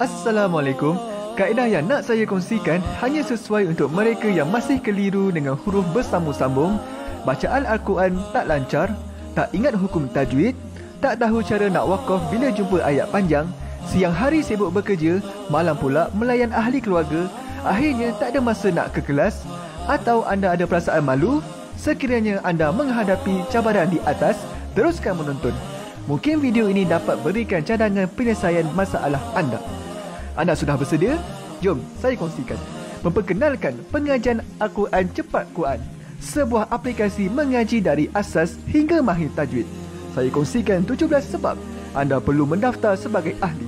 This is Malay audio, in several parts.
Assalamualaikum. Kaedah yang nak saya kongsikan hanya sesuai untuk mereka yang masih keliru dengan huruf bersambung-sambung, bacaan Al-Quran tak lancar, tak ingat hukum tajwid, tak tahu cara nak wakaf bila jumpa ayat panjang, siang hari sibuk bekerja, malam pula melayan ahli keluarga, akhirnya tak ada masa nak ke kelas, atau anda ada perasaan malu. Sekiranya anda menghadapi cabaran di atas, teruskan menonton. Mungkin video ini dapat berikan cadangan penyelesaian masalah anda. Anda sudah bersedia? Jom saya kongsikan. Memperkenalkan pengajian Al-Quran Cepat Quran, sebuah aplikasi mengaji dari asas hingga mahir tajwid. Saya kongsikan 17 sebab anda perlu mendaftar sebagai ahli.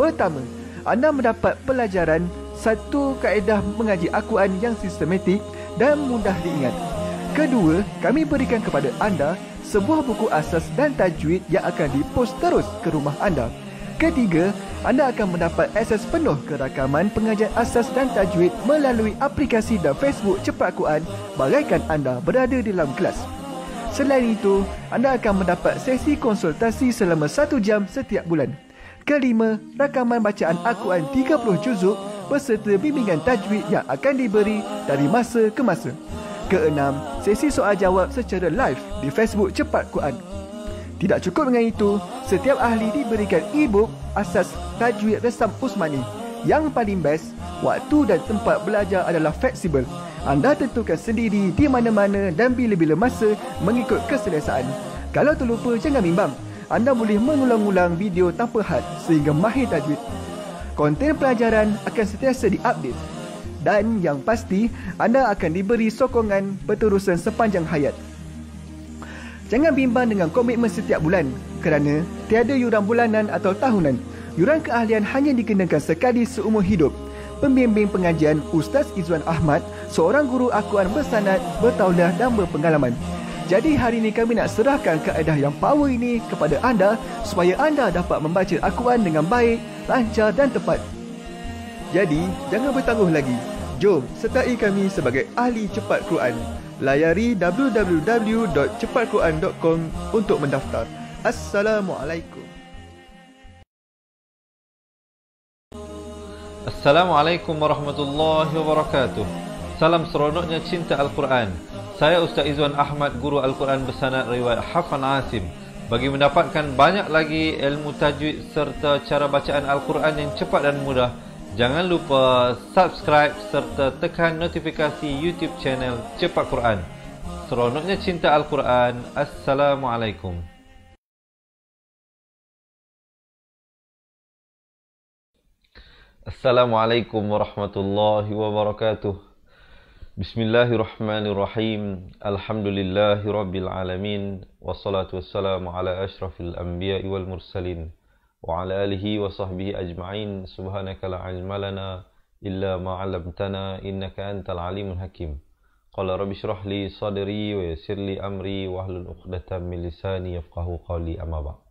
Pertama, anda mendapat pelajaran satu kaedah mengaji Al-Quran yang sistematik dan mudah diingat. Kedua, kami berikan kepada anda sebuah buku asas dan tajwid yang akan dipost terus ke rumah anda. Ketiga, anda akan mendapat akses penuh ke rakaman pengajian asas dan tajwid melalui aplikasi dan Facebook Cepat Quran bagaikan anda berada di dalam kelas. Selain itu, anda akan mendapat sesi konsultasi selama 1 jam setiap bulan. Kelima, rakaman bacaan Al-Quran 30 juzuk beserta bimbingan tajwid yang akan diberi dari masa ke masa. Keenam, sesi soal jawab secara live di Facebook Cepat Quran. Tidak cukup dengan itu, setiap ahli diberikan e-book asas tajwid resam Usmani. Yang paling best, waktu dan tempat belajar adalah fleksibel. Anda tentukan sendiri di mana-mana dan bila-bila masa mengikut keselesaan. Kalau terlupa, jangan bimbang. Anda boleh mengulang-ulang video tanpa had sehingga mahir tajwid. Konten pelajaran akan sentiasa diupdate. Dan yang pasti, anda akan diberi sokongan berterusan sepanjang hayat. Jangan bimbang dengan komitmen setiap bulan kerana tiada yuran bulanan atau tahunan. Yuran keahlian hanya dikenakan sekali seumur hidup. Pembimbing pengajian Ustaz Izwan Ahmad, seorang guru Al-Quran bersanad, bertauliah dan berpengalaman. Jadi hari ini kami nak serahkan kaedah yang power ini kepada anda supaya anda dapat membaca Al-Quran dengan baik, lancar dan tepat. Jadi, jangan bertangguh lagi. Jom sertai kami sebagai ahli cepat Quran. Layari www.cepatquran.com untuk mendaftar. Assalamualaikum. Assalamualaikum warahmatullahi wabarakatuh. Salam seronoknya cinta Al-Quran. Saya Ustaz Izwan Ahmad, guru Al-Quran bersanad riwayat Hafan Asim. Bagi mendapatkan banyak lagi ilmu tajwid serta cara bacaan Al-Quran yang cepat dan mudah, jangan lupa subscribe serta tekan notifikasi YouTube channel Cepat Quran. Seronoknya cinta Al-Quran. Assalamualaikum. Assalamualaikum warahmatullahi wabarakatuh. Bismillahirrahmanirrahim. Alhamdulillahi rabbil alamin. Wassalatu wassalamu ala ashrafil anbiya'i wal mursalin. Wa ala alihi wa sahbihi ajma'in. Subhanaka la ilma lana illa ma 'allamtana innaka antal alimul hakim. Qala rabbi shrah li sadri wa yassir li amri wa hlul 'uqdatam min lisani yafqahu qawli, amma ba'd.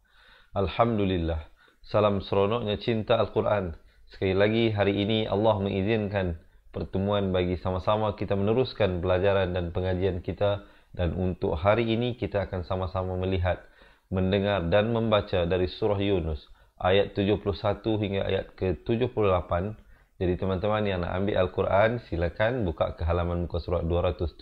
Alhamdulillah. Salam seronoknya cinta Al-Quran. Sekali lagi hari ini Allah mengizinkan pertemuan bagi sama-sama kita meneruskan pelajaran dan pengajian kita, dan untuk hari ini kita akan sama-sama melihat, mendengar dan membaca dari surah Yunus ayat 71 hingga ayat ke-78. Jadi teman-teman yang nak ambil Al-Quran, silakan buka ke halaman muka surat 217.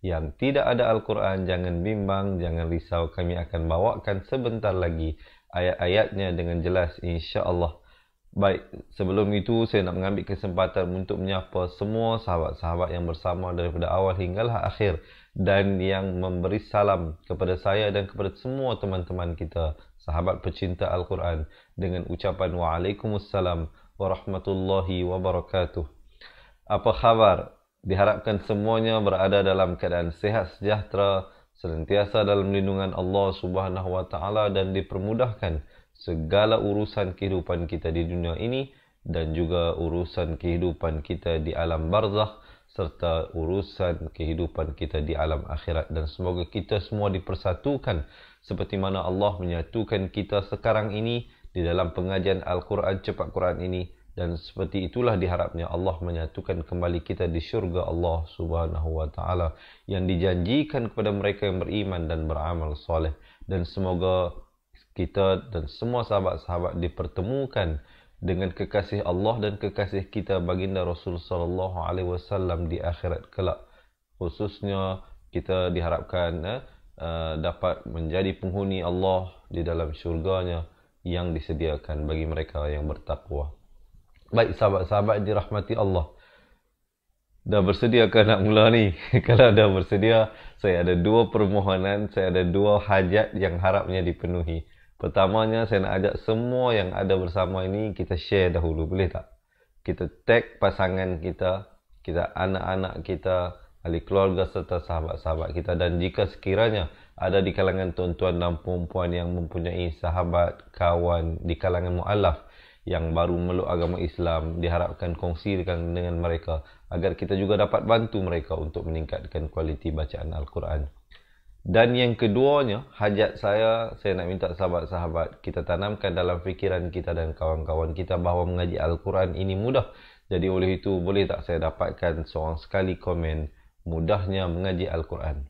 Yang tidak ada Al-Quran, jangan bimbang, jangan risau. Kami akan bawakan sebentar lagi ayat-ayatnya dengan jelas, insya-Allah. Baik, sebelum itu saya nak mengambil kesempatan untuk menyapa semua sahabat-sahabat yang bersama daripada awal hinggalah akhir, dan yang memberi salam kepada saya dan kepada semua teman-teman kita, sahabat pecinta Al-Quran, dengan ucapan Waalaikumsalam warahmatullahi wabarakatuh. Apa khabar? Diharapkan semuanya berada dalam keadaan sehat sejahtera, senantiasa dalam lindungan Allah Subhanahu wa taala, dan dipermudahkan segala urusan kehidupan kita di dunia ini dan juga urusan kehidupan kita di alam barzakh serta urusan kehidupan kita di alam akhirat. Dan semoga kita semua dipersatukan seperti mana Allah menyatukan kita sekarang ini di dalam pengajian Al-Quran Cepat Quran ini, dan seperti itulah diharapnya Allah menyatukan kembali kita di syurga Allah Subhanahu wa taala yang dijanjikan kepada mereka yang beriman dan beramal soleh. Dan semoga kita dan semua sahabat-sahabat dipertemukan dengan kekasih Allah dan kekasih kita baginda Rasul sallallahu alaihi wasallam di akhirat kelak. Khususnya kita diharapkan dapat menjadi penghuni Allah di dalam syurganya yang disediakan bagi mereka yang bertakwa. Baik sahabat-sahabat dirahmati Allah. Dah bersedia ke nak mula ni? Kalau dah bersedia, saya ada dua permohonan, saya ada dua hajat yang harapnya dipenuhi. Pertamanya, saya nak ajak semua yang ada bersama ini, kita share dahulu, boleh tak? Kita tag pasangan kita anak-anak kita, ahli keluarga serta sahabat-sahabat kita. Dan jika sekiranya ada di kalangan tuan-tuan dan puan-puan yang mempunyai sahabat, kawan di kalangan mu'alaf yang baru meluk agama Islam, diharapkan kongsikan dengan mereka agar kita juga dapat bantu mereka untuk meningkatkan kualiti bacaan Al-Quran. Dan yang keduanya, hajat saya nak minta sahabat-sahabat kita tanamkan dalam fikiran kita dan kawan-kawan kita bahawa mengaji Al-Quran ini mudah. Jadi oleh itu, boleh tak saya dapatkan seorang sekali komen mudahnya mengaji Al-Quran?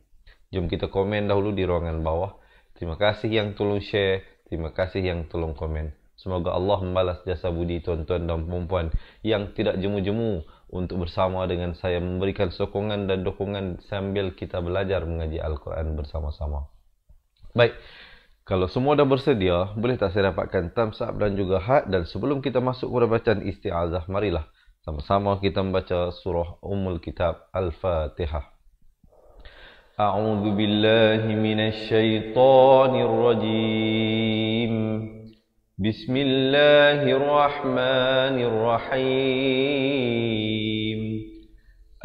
Jom kita komen dahulu di ruangan bawah. Terima kasih yang tolong share, terima kasih yang tolong komen. Semoga Allah membalas jasa budi tuan-tuan dan puan-puan yang tidak jemu-jemu untuk bersama dengan saya memberikan sokongan dan dukungan sambil kita belajar mengaji Al-Quran bersama-sama. Baik, kalau semua dah bersedia, boleh tak saya dapatkan thumbs up dan juga heart? Dan sebelum kita masuk kepada bacaan isti'azah, marilah sama-sama kita membaca surah Ummul Kitab Al-Fatihah. A'udzu billahi minasy syaithanir rajim. Bismillahirrahmanirrahim.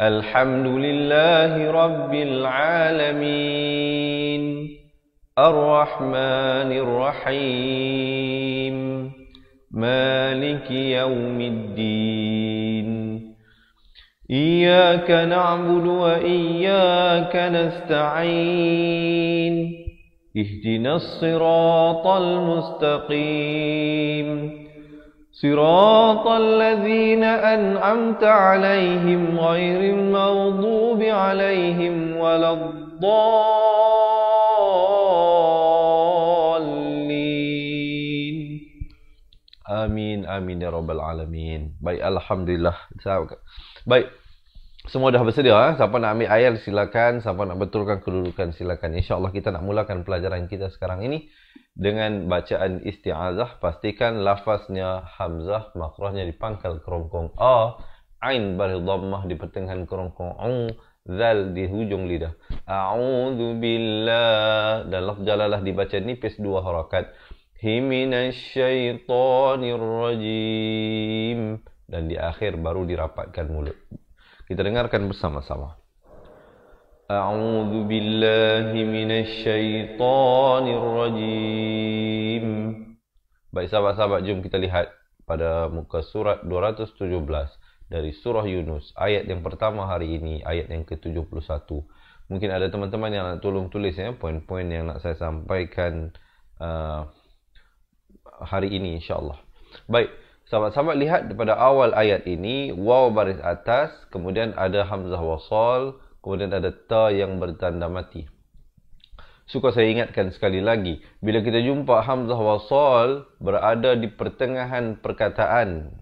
Alhamdulillahi rabbil alamin. Ar-Rahmanir-Rahim. Maliki yaumiddin. Iyyaka na'budu wa iyyaka nasta'in. Ihdinas siratal mustaqim. Siratal ladzina an'amta 'alaihim ghairil maghdubi 'alaihim waladdallin. Amin amin ya rabbal alamin. Baik, alhamdulillah. Baik. Semua dah bersedia. Siapa nak ambil ayat silakan, siapa nak betulkan kedudukan silakan. Insya-Allah kita nak mulakan pelajaran kita sekarang ini dengan bacaan isti'azah. Pastikan lafaznya hamzah, makrahnya di pangkal kerongkong a, ain baris dhammah di pertengahan kerongkong u, zal di hujung lidah. A'udzu billah, dan lafaz jalalah dibaca nipis dua harakat. Minasyaitonir rajim, dan di akhir baru dirapatkan mulut. Kita dengarkan bersama-sama. A'udzu billahi minasyaitonir rajim. Baik sahabat-sahabat, jom kita lihat pada muka surat 217 dari surah Yunus. Ayat yang pertama hari ini, ayat yang ke-71. Mungkin ada teman-teman yang nak tolong tulis ya, poin-poin yang nak saya sampaikan hari ini insya-Allah. Baik. Sahabat-sahabat lihat pada awal ayat ini, waw baris atas, kemudian ada hamzah wasal, kemudian ada ta yang bertanda mati. Suka saya ingatkan sekali lagi, bila kita jumpa hamzah wasal berada di pertengahan perkataan,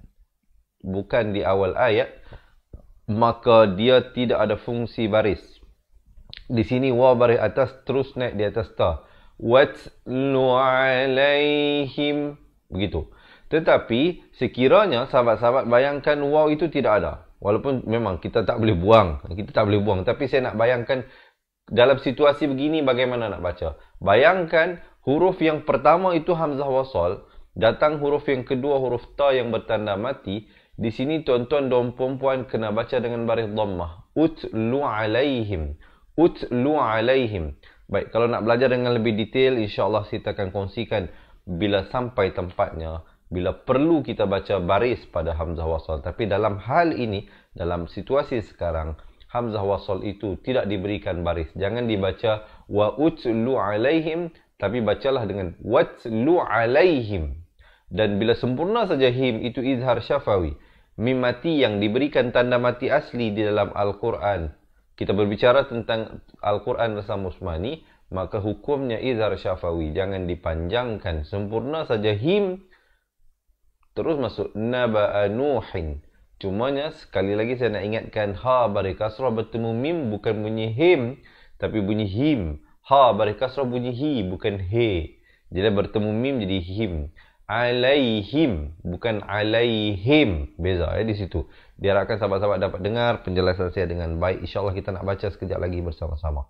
bukan di awal ayat, maka dia tidak ada fungsi baris. Di sini waw baris atas terus naik di atas ta. Watlu alaihim, begitu. Tetapi sekiranya sahabat-sahabat bayangkan waw itu tidak ada. Walaupun memang kita tak boleh buang. Tapi saya nak bayangkan dalam situasi begini bagaimana nak baca. Bayangkan huruf yang pertama itu hamzah wasal. Datang huruf yang kedua huruf ta yang bertanda mati. Di sini tuan-tuan dan puan-puan kena baca dengan baris dhammah. Utlu alaihim. Utlu alaihim. Baik, kalau nak belajar dengan lebih detail, insya-Allah kita akan kongsikan bila sampai tempatnya. Bila perlu kita baca baris pada hamzah wasal. Tapi dalam hal ini, dalam situasi sekarang, hamzah wasal itu tidak diberikan baris. Jangan dibaca wa utlu alaihim, tapi bacalah dengan watlu alaihim. Dan bila sempurna saja him, itu izhar syafawi. Mim mati yang diberikan tanda mati asli di dalam Al-Quran. Kita berbicara tentang Al-Quran bersama Usmani, maka hukumnya izhar syafawi. Jangan dipanjangkan. Sempurna saja him, terus masuk naba'a Nuhin. Cumanya sekali lagi saya nak ingatkan, ha bari kasrah bertemu mim bukan bunyi him, tapi bunyi him. Ha bari kasrah bunyi hi, bukan he. Jadi bertemu mim jadi him. Alaihim, bukan alaihim. Beza di situ. Diharapkan sahabat-sahabat dapat dengar penjelasan saya dengan baik. InsyaAllah kita nak baca sekejap lagi bersama-sama.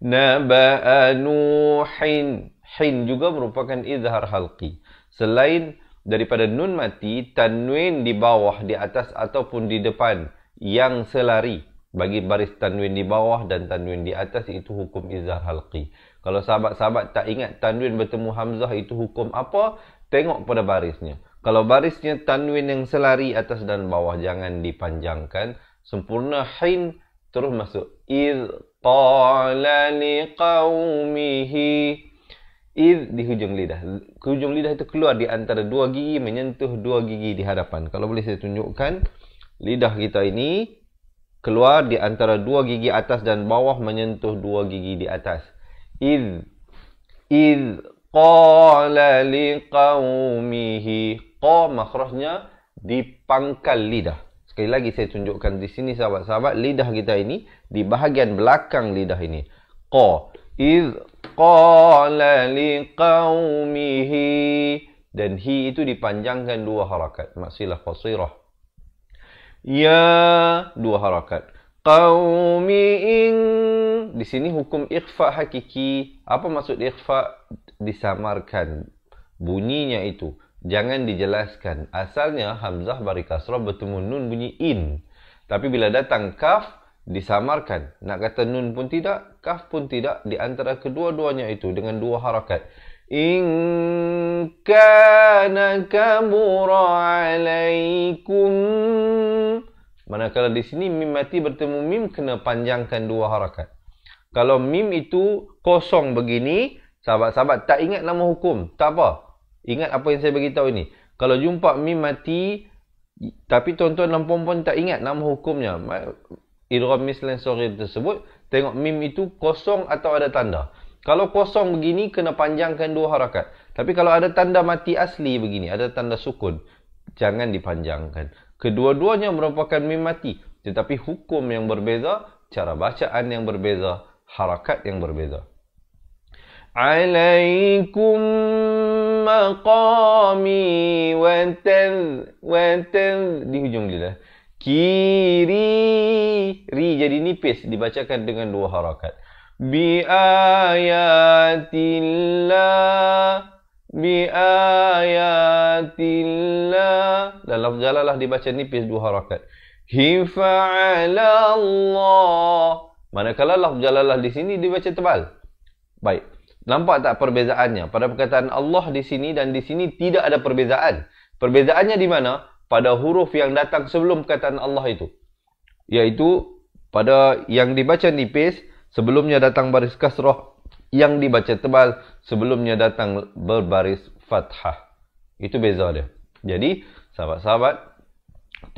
Naba'a Nuhin. Hin juga merupakan izhar halqi. Selain daripada nun mati, tanwin di bawah, di atas ataupun di depan yang selari. Bagi baris tanwin di bawah dan tanwin di atas itu hukum izhar halqi. Kalau sahabat-sahabat tak ingat tanwin bertemu hamzah itu hukum apa, tengok pada barisnya. Kalau barisnya tanwin yang selari atas dan bawah, jangan dipanjangkan. Sempurna hin, terus masuk. Iz qala liqaumihi. Iz di hujung lidah. Hujung lidah itu keluar di antara dua gigi, menyentuh dua gigi di hadapan. Kalau boleh saya tunjukkan, lidah kita ini keluar di antara dua gigi atas dan bawah, menyentuh dua gigi di atas. Iz qala liqaumihi. Qa makhrajnya di pangkal lidah. Sekali lagi saya tunjukkan di sini sahabat-sahabat, lidah kita ini di bahagian belakang lidah ini. Qa. Iz qala liqaumihi. Dan hi itu dipanjangkan dua harakat. Maksilah qasirah. Ya, dua harakat. Qaumi ing. Di sini hukum ikhfa hakiki. Apa maksud ikhfa? Disamarkan bunyinya itu. Jangan dijelaskan. Asalnya hamzah bari kasrah bertemu nun bunyi in. Tapi bila datang kaf, disamarkan. Nak kata nun pun tidak, kaf pun tidak. Di antara kedua-duanya itu dengan dua harakat. In kana kabura alaikum. Manakala di sini mim mati bertemu mim, kena panjangkan dua harakat. Kalau mim itu kosong begini, sahabat-sahabat tak ingat nama hukum, tak apa. Ingat apa yang saya beritahu ini. Kalau jumpa mim mati, tapi tuan-tuan dan puan-puan tak ingat nama hukumnya, idgham mislan saghir tersebut, tengok mim itu kosong atau ada tanda. Kalau kosong begini, kena panjangkan dua harakat. Tapi kalau ada tanda mati asli begini, ada tanda sukun, jangan dipanjangkan. Kedua-duanya merupakan mim mati, tetapi hukum yang berbeza, cara bacaan yang berbeza, harakat yang berbeza. Alaikum maqami wa di hujung lidah. Kiri, ri jadi nipis, dibacakan dengan dua harakat. Bi ayatillah, bi ayatillah. Dan lafz jalalah dibaca nipis dua harakat. Hifa'ala Allah. Manakala lafz jalalah di sini dibaca tebal. Baik. Nampak tak perbezaannya? Pada perkataan Allah di sini dan di sini tidak ada perbezaan. Perbezaannya di mana? Pada huruf yang datang sebelum perkataan Allah itu. Iaitu pada yang dibaca nipis, sebelumnya datang baris kasrah. Yang dibaca tebal, sebelumnya datang berbaris fathah. Itu beza dia. Jadi, sahabat-sahabat,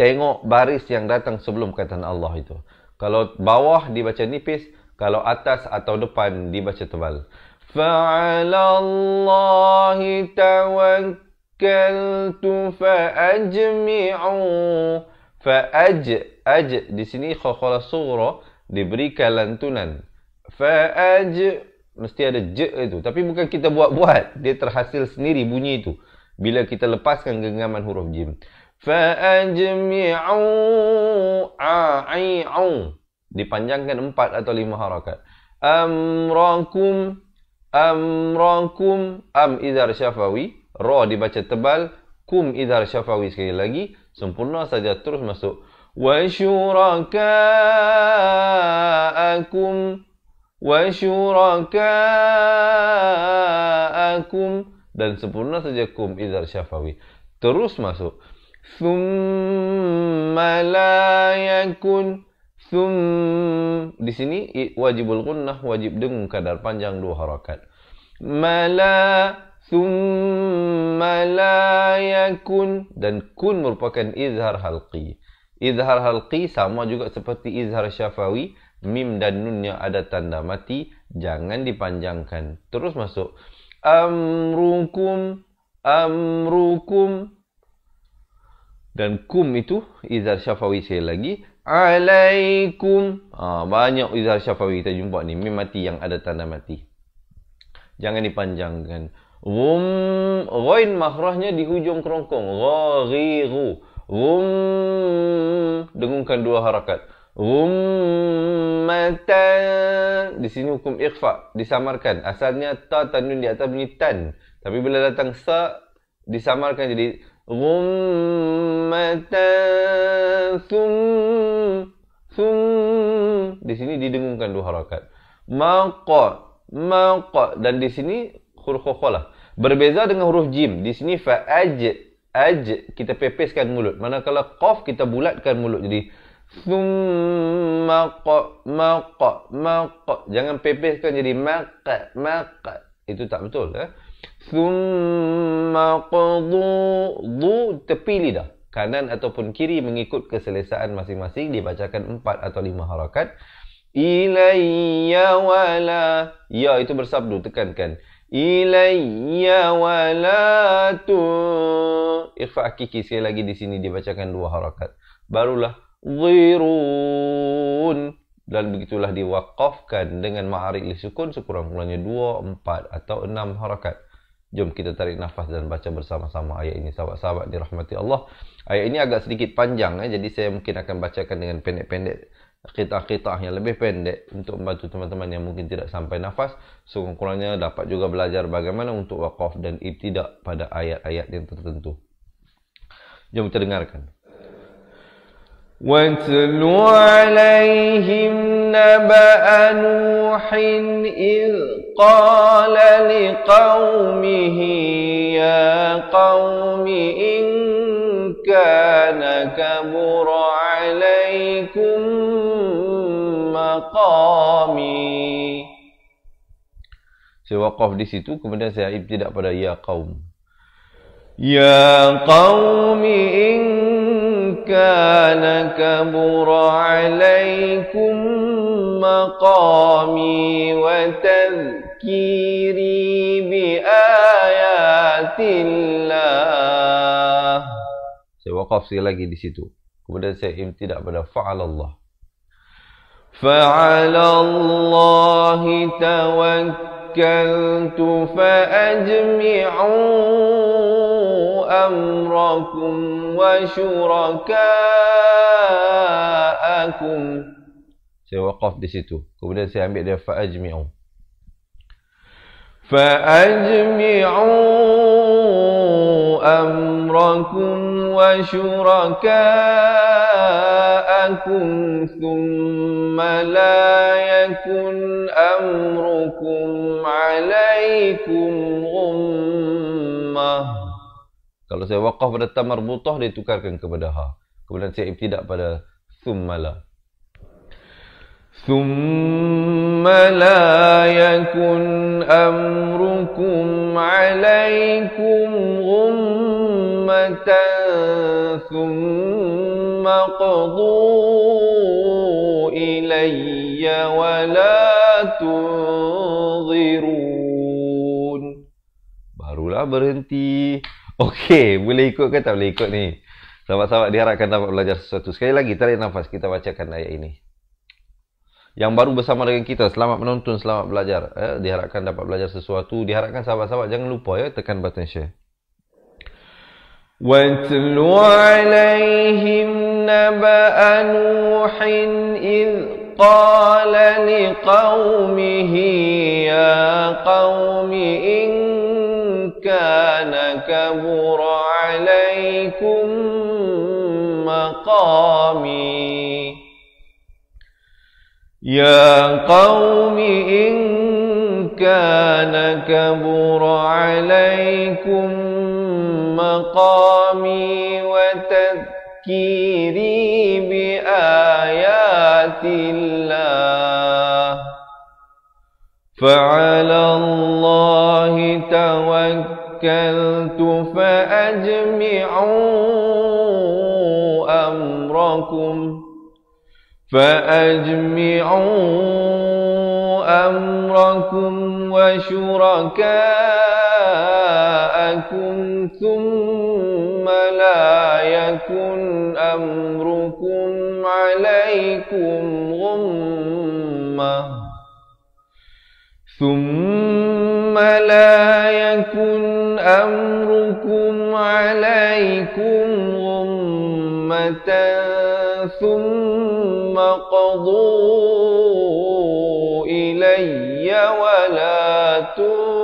tengok baris yang datang sebelum perkataan Allah itu. Kalau bawah dibaca nipis, kalau atas atau depan dibaca tebal. Fa'ala Allahi tawakkaltu fa'ajmi'u. Aj di sini khakhala sughra diberikan lantunan. Mesti ada j itu, tapi bukan kita buat-buat, dia terhasil sendiri bunyi itu bila kita lepaskan genggaman huruf jim. Fa'ajmi'u a'i'u. Dipanjangkan 4 atau 5 harakat. Amrakum, am izhar syafawi, ra dibaca tebal, kum izhar syafawi sekali lagi, sempurna saja terus masuk. Wa syuraka'akum, dan sempurna saja kum izhar syafawi. Terus masuk. Thumma la yakun. Di sini wajibul gunnah, wajib dengung kadar panjang 2 harakat. Thumma la yakun. Dan kun merupakan izhar halqi. Izhar halqi sama juga seperti izhar syafawi. Mim dan nunnya ada tanda mati, jangan dipanjangkan. Terus masuk. Amrukum, amrukum. Dan kum itu izhar syafawi sekali lagi. Alaikum. Banyak izhar syafawi kita jumpa ni. Mim mati yang ada tanda mati. Jangan dipanjangkan. Ghain makhrajnya di hujung kerongkong. Ghagiru. Dengungkan 2 harakat. Matan. Di sini hukum ikhfa. Disamarkan. Asalnya ta tanwin di atas bunyi tan. Tapi bila datang sa, disamarkan jadi Matan di sini didengungkan 2 harakat. Maqa. Dan di sini huruf qaflah. Berbeza dengan huruf jim. Di sini fa'aj. Kita pepeskan mulut. Manakala qaf kita bulatkan mulut. Jadi maqa. Jangan pepeskan jadi maqa. Itu tak betul. Thumma qadu, tepi lidah kanan ataupun kiri mengikut keselesaan masing-masing, dibacakan 4 atau 5 harakat. Ilayya wala, ya itu bersabdu, tekankan. Ilayya wala tu, ikhfa hakiki sekali lagi di sini dibacakan 2 harakat. Barulah dhirun, dan begitulah diwaqafkan dengan ma'arik li sukun sekurang-kurangnya 2, 4 atau 6 harakat. Jom kita tarik nafas dan baca bersama-sama ayat ini, sahabat-sahabat dirahmati Allah. Ayat ini agak sedikit panjang, jadi saya mungkin akan bacakan dengan pendek-pendek, qita'ah yang lebih pendek untuk membantu teman-teman yang mungkin tidak sampai nafas. Sekurang-kurangnya dapat juga belajar bagaimana untuk waqaf dan ibtidak pada ayat-ayat yang tertentu. Jom kita dengarkan. وَاتْلُ عَلَيْهِمْ نَبَأَ نُوحٍ إِذْ قَالَ لِقَوْمِهِ يَا قَوْمِ إِنْ كَانَ كَبُرَ عَلَيْكُمْ مَقَامِي. Saya waqaf di situ, kemudian saya ibtidak pada ya qaum. Ya qaumi in kana kabura alaikum maqami wa tadhkiri bi ayatillah. Saya waqaf sekali lagi di situ. Kemudian saya ibtidak pada fa'alallah. Fa'alallahi tawakkaltu fa'ajmi'u amrakum wa syuraka'akum. Saya waqaf di situ. Kemudian saya ambil dia fa'ajmi'u. Fa'ajmi'u amrakum wa syuraka'akum thumma la yakun amrukum 'alaikum ghummah. Kalau saya waqaf pada ta marbutah, dia tukarkan kepada ha. Kemudian saya ibtidak pada thumma la. Thumma la yakun amrukum 'alaikum ghummatan thumma qadu ilayya wa la tunzirun. Barulah berhenti. Okey, boleh ikut ke tak boleh ikut ni? Sahabat-sahabat diharapkan dapat belajar sesuatu. Sekali lagi, tarik nafas, kita bacakan ayat ini. Yang baru bersama dengan kita, selamat menonton, selamat belajar. Diharapkan dapat belajar sesuatu. Diharapkan sahabat-sahabat jangan lupa tekan button share. وَاتْلُ عَلَيْهِمْ نَبَأَ نُوحٍ إِذْ قَالَ لِقَوْمِهِ يَا قَوْمِ إِنْ كَانَ كَبُرَ عَلَيْكُمْ مَقَامِي يَا قَوْمِ إِنْ كَانَ كَبُرَ عَلَيْكُمْ مَقَامِي وَتَذْكِيرِي بِآيَاتِ اللَّهِ فَعَلَى اللَّهِ تَوَكَّلْتُ فَأَجْمِعُوا أَمْرَكُمْ وَشُرَكَاءَكُمْ ثم لا يكن أمركم عليكم غمة ثم لا يكن أمركم عليكم غمة ثم قضوا إلي ولا تنظرون.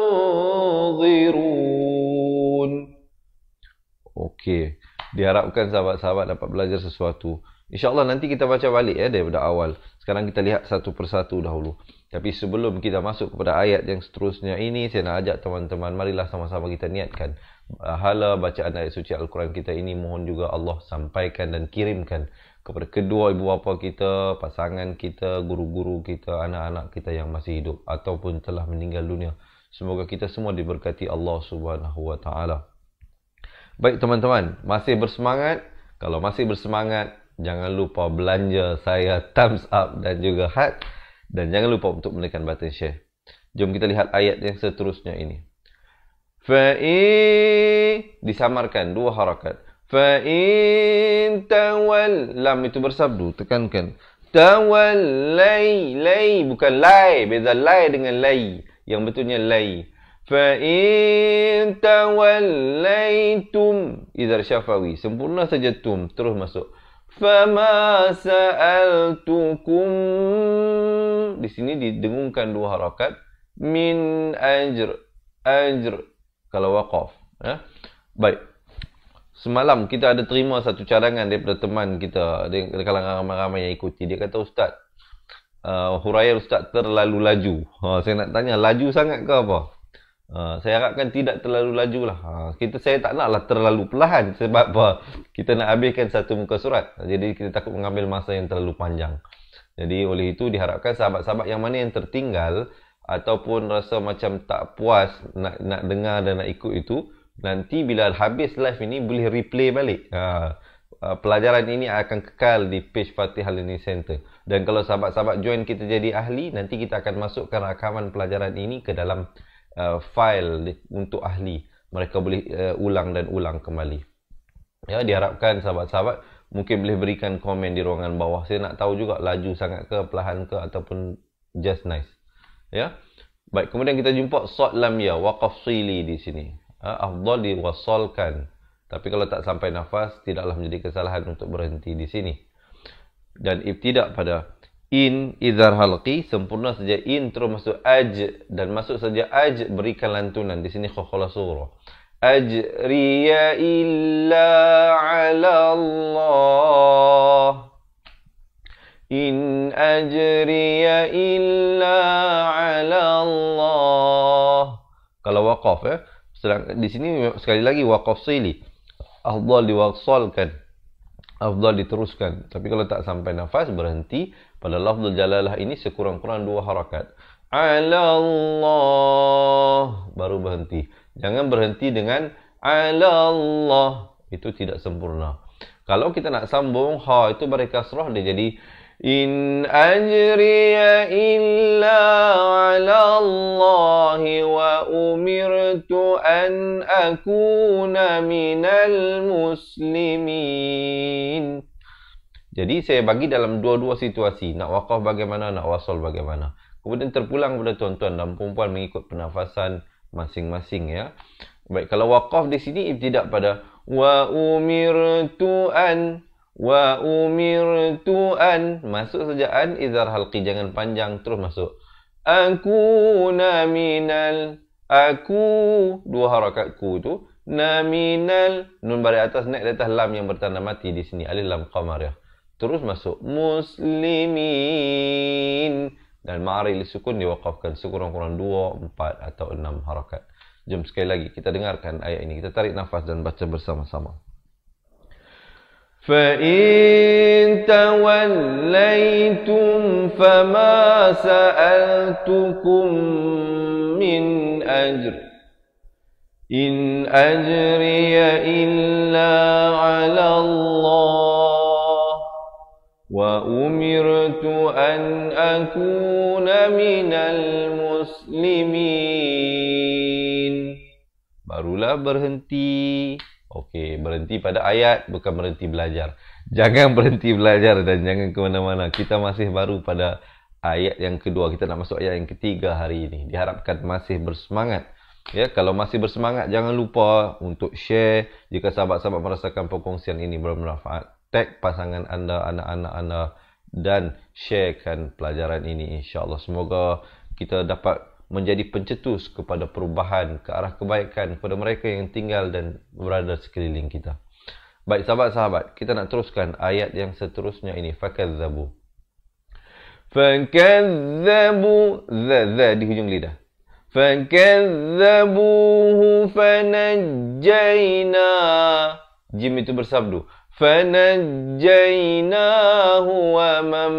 Okey, diharapkan sahabat-sahabat dapat belajar sesuatu. InsyaAllah nanti kita baca balik daripada awal. Sekarang kita lihat satu persatu dahulu. Tapi sebelum kita masuk kepada ayat yang seterusnya ini, saya nak ajak teman-teman, marilah sama-sama kita niatkan hala bacaan ayat suci Al-Quran kita ini. Mohon juga Allah sampaikan dan kirimkan kepada kedua ibu bapa kita, pasangan kita, guru-guru kita, anak-anak kita yang masih hidup ataupun telah meninggal dunia. Semoga kita semua diberkati Allah Subhanahu wa taala. Baik teman-teman, masih bersemangat? Kalau masih bersemangat, jangan lupa belanja saya thumbs up dan juga heart. Dan jangan lupa untuk menekan button share. Jom kita lihat ayat yang seterusnya ini. Disamarkan dua harakat. Fa'in tawal. Lam itu bersabdu. Tekankan. Tawallai. Lay. Bukan lay. Beza lay dengan lay. Yang betulnya lay. Fa'in tawallaitum. Izar syafawi. Sempurna saja tum. Terus masuk. Fama sa'altukum. Di sini didengungkan dua harakat. Min ajr. Ajr. Kalau waqaf. Baik. Semalam kita ada terima satu cadangan daripada teman kita. Di kalangan ramai-ramai yang ikuti. Dia kata, Ustaz, huraian Ustaz terlalu laju. Saya nak tanya, laju sangat ke apa? Saya harapkan tidak terlalu laju lah. Saya tak naklah terlalu perlahan. Sebab apa? Kita nak habiskan satu muka surat. Jadi kita takut mengambil masa yang terlalu panjang. Jadi oleh itu diharapkan sahabat-sahabat yang mana yang tertinggal ataupun rasa macam tak puas nak dengar dan nak ikut itu, nanti bila habis live ini boleh replay balik. Pelajaran ini akan kekal di page Fatihah Learning Center. Dan kalau sahabat-sahabat join kita jadi ahli, nanti kita akan masukkan rakaman pelajaran ini ke dalam file untuk ahli. Mereka boleh ulang dan ulang kembali. Ya, diharapkan sahabat-sahabat mungkin boleh berikan komen di ruangan bawah. Saya nak tahu juga laju sangat ke, perlahan ke, ataupun just nice. Ya. Baik, kemudian kita jumpa sad lam ya, waqaf sili di sini. Afdal diwasalkan. Tapi kalau tak sampai nafas, tidaklah menjadi kesalahan untuk berhenti di sini. Dan ibtidak pada in izhar halqi, sempurna saja in terus masuk aj, dan masuk saja aj berikan lantunan. Di sini khakhala surah. Ajriya illa ala Allah. In ajriya illa ala Allah. Kalau waqaf di sini sekali lagi waqaf sili. Afdal diwasalkan. Afdal diteruskan. Tapi kalau tak sampai nafas, berhenti pada lafzul jalalah ini sekurang-kurang dua harakat. Ala Allah. Baru berhenti. Jangan berhenti dengan ala Allah. Itu tidak sempurna. Kalau kita nak sambung, ha itu berkasrah, dia jadi in ajriya illa ala Allah wa umirtu an akuna minal muslimin. Jadi saya bagi dalam dua-dua situasi. Nak waqaf bagaimana, nak wasal bagaimana. Kemudian terpulang kepada tuan-tuan dan puan-puan mengikut pernafasan masing-masing ya. Baik, kalau waqaf di sini ibtidak pada wa umirtu an. Wa umirtu an. Masuk saja an izhar halqi, jangan panjang, terus masuk. Akuna minal. Aku, dua harakat ku tu. Naminal. Nun baris atas naik di atas lam yang bertanda mati di sini. Alif lam qamariyah. Terus masuk muslimin. Dan ma'ari li sukun diwaqafkan sekurang-kurang 2, 4 atau 6 harakat. Jom sekali lagi kita dengarkan ayat ini. Kita tarik nafas dan baca bersama-sama. فَإِن تَوَلَّيْتُمْ فَمَا سَأَلْتُكُمْ مِنْ أَجْرٍ إِنْ أَجْرِيَ إِلَّا عَلَى اللَّهِ وَأُمِرْتُ أَنْ أَكُونَ مِنَ الْمُسْلِمِينَ. barulah berhenti. Okey, berhenti pada ayat, bukan berhenti belajar. Jangan berhenti belajar dan jangan ke mana-mana. Kita masih baru pada ayat yang kedua. Kita nak masuk ayat yang ketiga hari ini. Diharapkan masih bersemangat. Ya, kalau masih bersemangat, jangan lupa untuk share. Jika sahabat-sahabat merasakan perkongsian ini bermanfaat, tag pasangan anda, anak-anak anda, dan sharekan pelajaran ini, insya-Allah. Semoga kita dapat menjadi pencetus kepada perubahan ke arah kebaikan kepada mereka yang tinggal dan berada sekeliling kita. Baik sahabat-sahabat, kita nak teruskan ayat yang seterusnya ini. Fakadzabu. Fakadzabu, za di hujung lidah. Fakadzabuhu fanajjayna. Jim itu bersabdu. Fanajjaynahu wa man.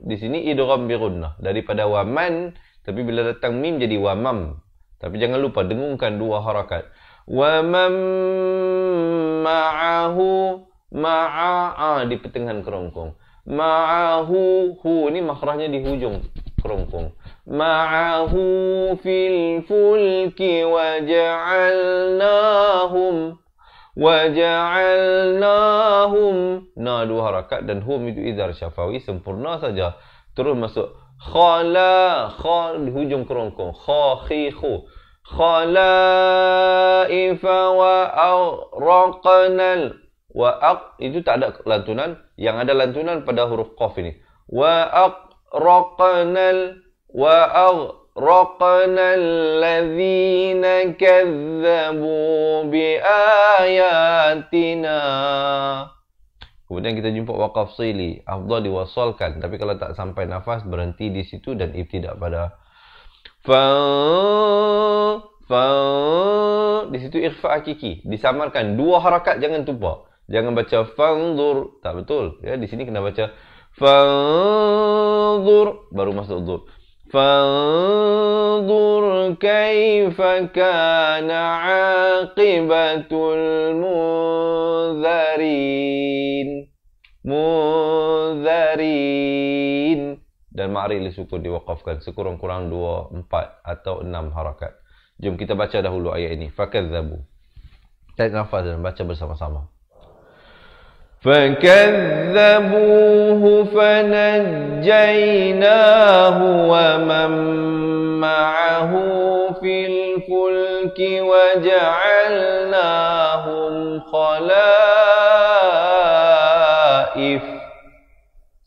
Di sini idgham bi gunnah daripada waman, tapi bila datang mim jadi wamam. Tapi jangan lupa dengungkan dua harakat. Wamam ma'ahu, ma'a di pertengahan kerongkong. Ma'ahu, hu ni makhrajnya di hujung kerongkong. Ma'ahu fil fulki waja'alnahum. Waja'alnahum. Nah, dua harakat dan hum itu idhar syafawi sempurna saja. Terus masuk khala, di hujung kerongkong. Kha, khi, khu. Khalaifa wa awraqnal. Itu tak ada lantunan. Yang ada lantunan pada huruf qaf ini. Wa aqraqnal. Wa aqraqnal ladhina kazzabu bi ayatina. Kemudian kita jumpa waqaf sili. Afdal diwasalkan. Tapi kalau tak sampai nafas, berhenti di situ dan ibtidak pada di situ ikhfa hakiki. Disamarkan. Dua harakat, jangan tumpah. Jangan baca fanzur. Tak betul. Ya, di sini kena baca fanzur. Baru masuk dzur. Fanzur kaifa kana aqibatul munzarin. Munzarin. Dan ma'ri li sukun diwaqafkan sekurang-kurang 2, 4 atau 6 harakat. Jom kita baca dahulu ayat ini. Fakadzabu. Tarik nafas dan baca bersama-sama. Fakadzabuhu fanajjaynahu wa man ma'ahu fil fulki wa ja'alnahum khalaif.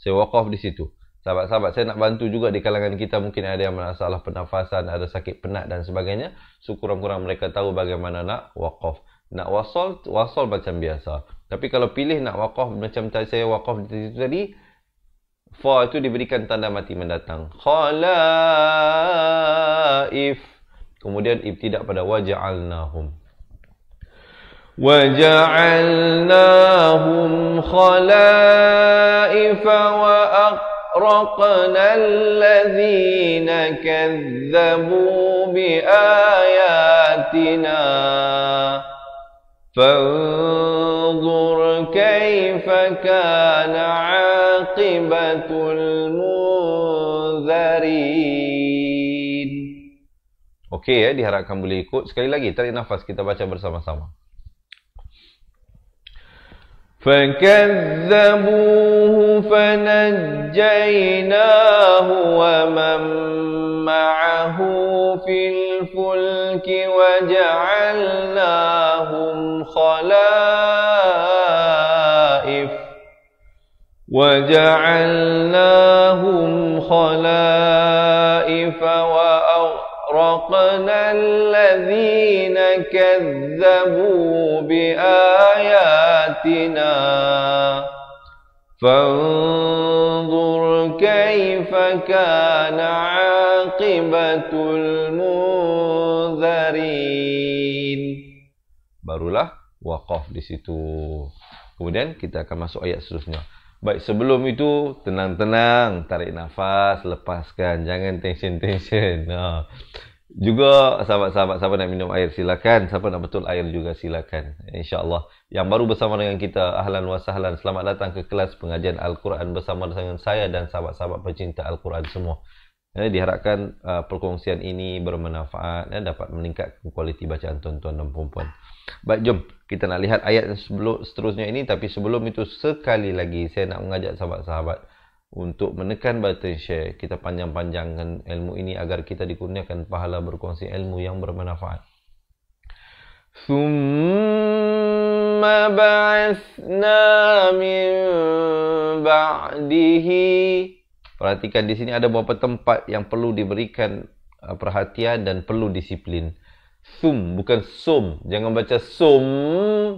Saya waqaf di situ. Sahabat-sahabat, saya nak bantu juga di kalangan kita. Mungkin ada yang masalah pernafasan, ada sakit penat dan sebagainya. Kurang-kurang mereka tahu bagaimana nak waqaf. Nak wasal macam biasa. Tapi kalau pilih nak waqaf macam saya waqaf di situ tadi, fa itu diberikan tanda mati mendatang. Khalaif. Kemudian ibtidak pada waja'alnahum. Waja'alnahum khalaifa wa أغرقنا الذين كذبوا بآياتنا فانظر كيف كان عاقبة المنذرين. Okey ya, diharapkan boleh ikut. Sekali lagi, tarik nafas, kita baca bersama-sama. فَكَذَّبُوهُ فَنَجَّيْنَاهُ وَمَن مَّعَهُ فِي الْفُلْكِ وَجَعَلْنَاهُمْ خَلَائِفَ وَأَغْرَقْنَا الَّذِينَ كَذَّبُوا بِآيَاتِنَا فانظر كيف كان عاقبة المنذرين. Barulah waqaf di situ. Kemudian kita akan masuk ayat seterusnya. Baik, sebelum itu tenang-tenang, tarik nafas, lepaskan, jangan tension-tension. Juga sahabat-sahabat, siapa nak minum air silakan, siapa nak betul air juga silakan. InsyaAllah. Yang baru bersama dengan kita, ahlan wa sahlan, selamat datang ke kelas pengajian Al-Quran bersama dengan saya dan sahabat-sahabat pecinta Al-Quran semua. Diharapkan perkongsian ini bermanfaat dan dapat meningkatkan kualiti bacaan tuan-tuan dan puan-puan. Baik, jom kita nak lihat ayat seterusnya ini. Tapi sebelum itu, sekali lagi saya nak mengajak sahabat-sahabat untuk menekan button share. Kita panjang-panjangkan ilmu ini agar kita dikurniakan pahala berkongsi ilmu yang bermanfaat. Thumma ba'athna min ba'dihi. Perhatikan di sini ada beberapa tempat yang perlu diberikan perhatian dan perlu disiplin. Sum, bukan sum. Jangan baca sum,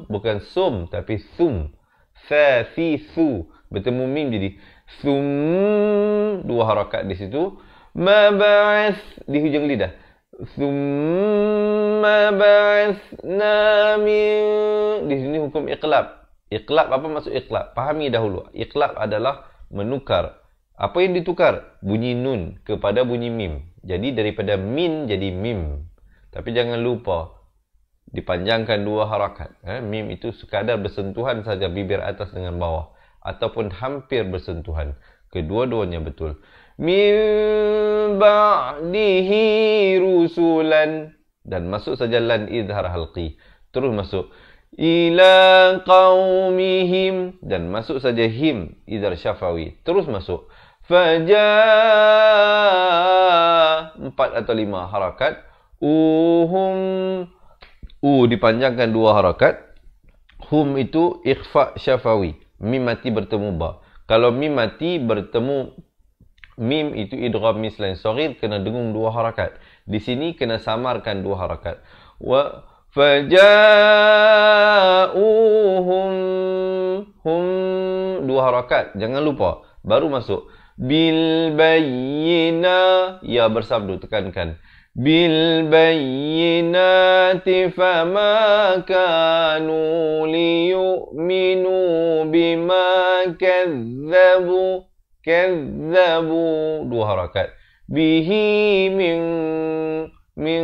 bukan sum, tapi sum. Fa, fi, su. Bertemu mim jadi sum. 2 harakat di situ. Ma ba'ath, di hujung lidah. Summa ba'athna min. Di sini hukum iqlab. Iqlab, apa maksud iqlab? Pahami dahulu. Iqlab adalah menukar. Apa yang ditukar? Bunyi nun kepada bunyi mim. Jadi daripada min jadi mim. Tapi jangan lupa dipanjangkan 2 harakat. Mim itu sekadar bersentuhan saja bibir atas dengan bawah. Ataupun hampir bersentuhan. Kedua-duanya betul. Min ba'dihi rusulan. Dan masuk saja lan idhar halqi. Terus masuk. Ila qaumihim. Dan masuk saja him idhar syafawi. Terus masuk. Fajaa 4 atau 5 harakat. Uhum. Dipanjangkan 2 harakat. Hum itu ikhfa syafawi. Mim mati bertemu ba. Kalau mim mati bertemu mim itu idgham mislain saghir, kena dengung 2 harakat. Di sini kena samarkan 2 harakat. Wa faja'uhum. Hum 2 harakat. Jangan lupa. Baru masuk. Bil bayyina, ya bersabdu, tekankan. Bil bayyinati fama kanu liyu'minu bima kadzabu. Kadzabu 2 harakat. Bihi min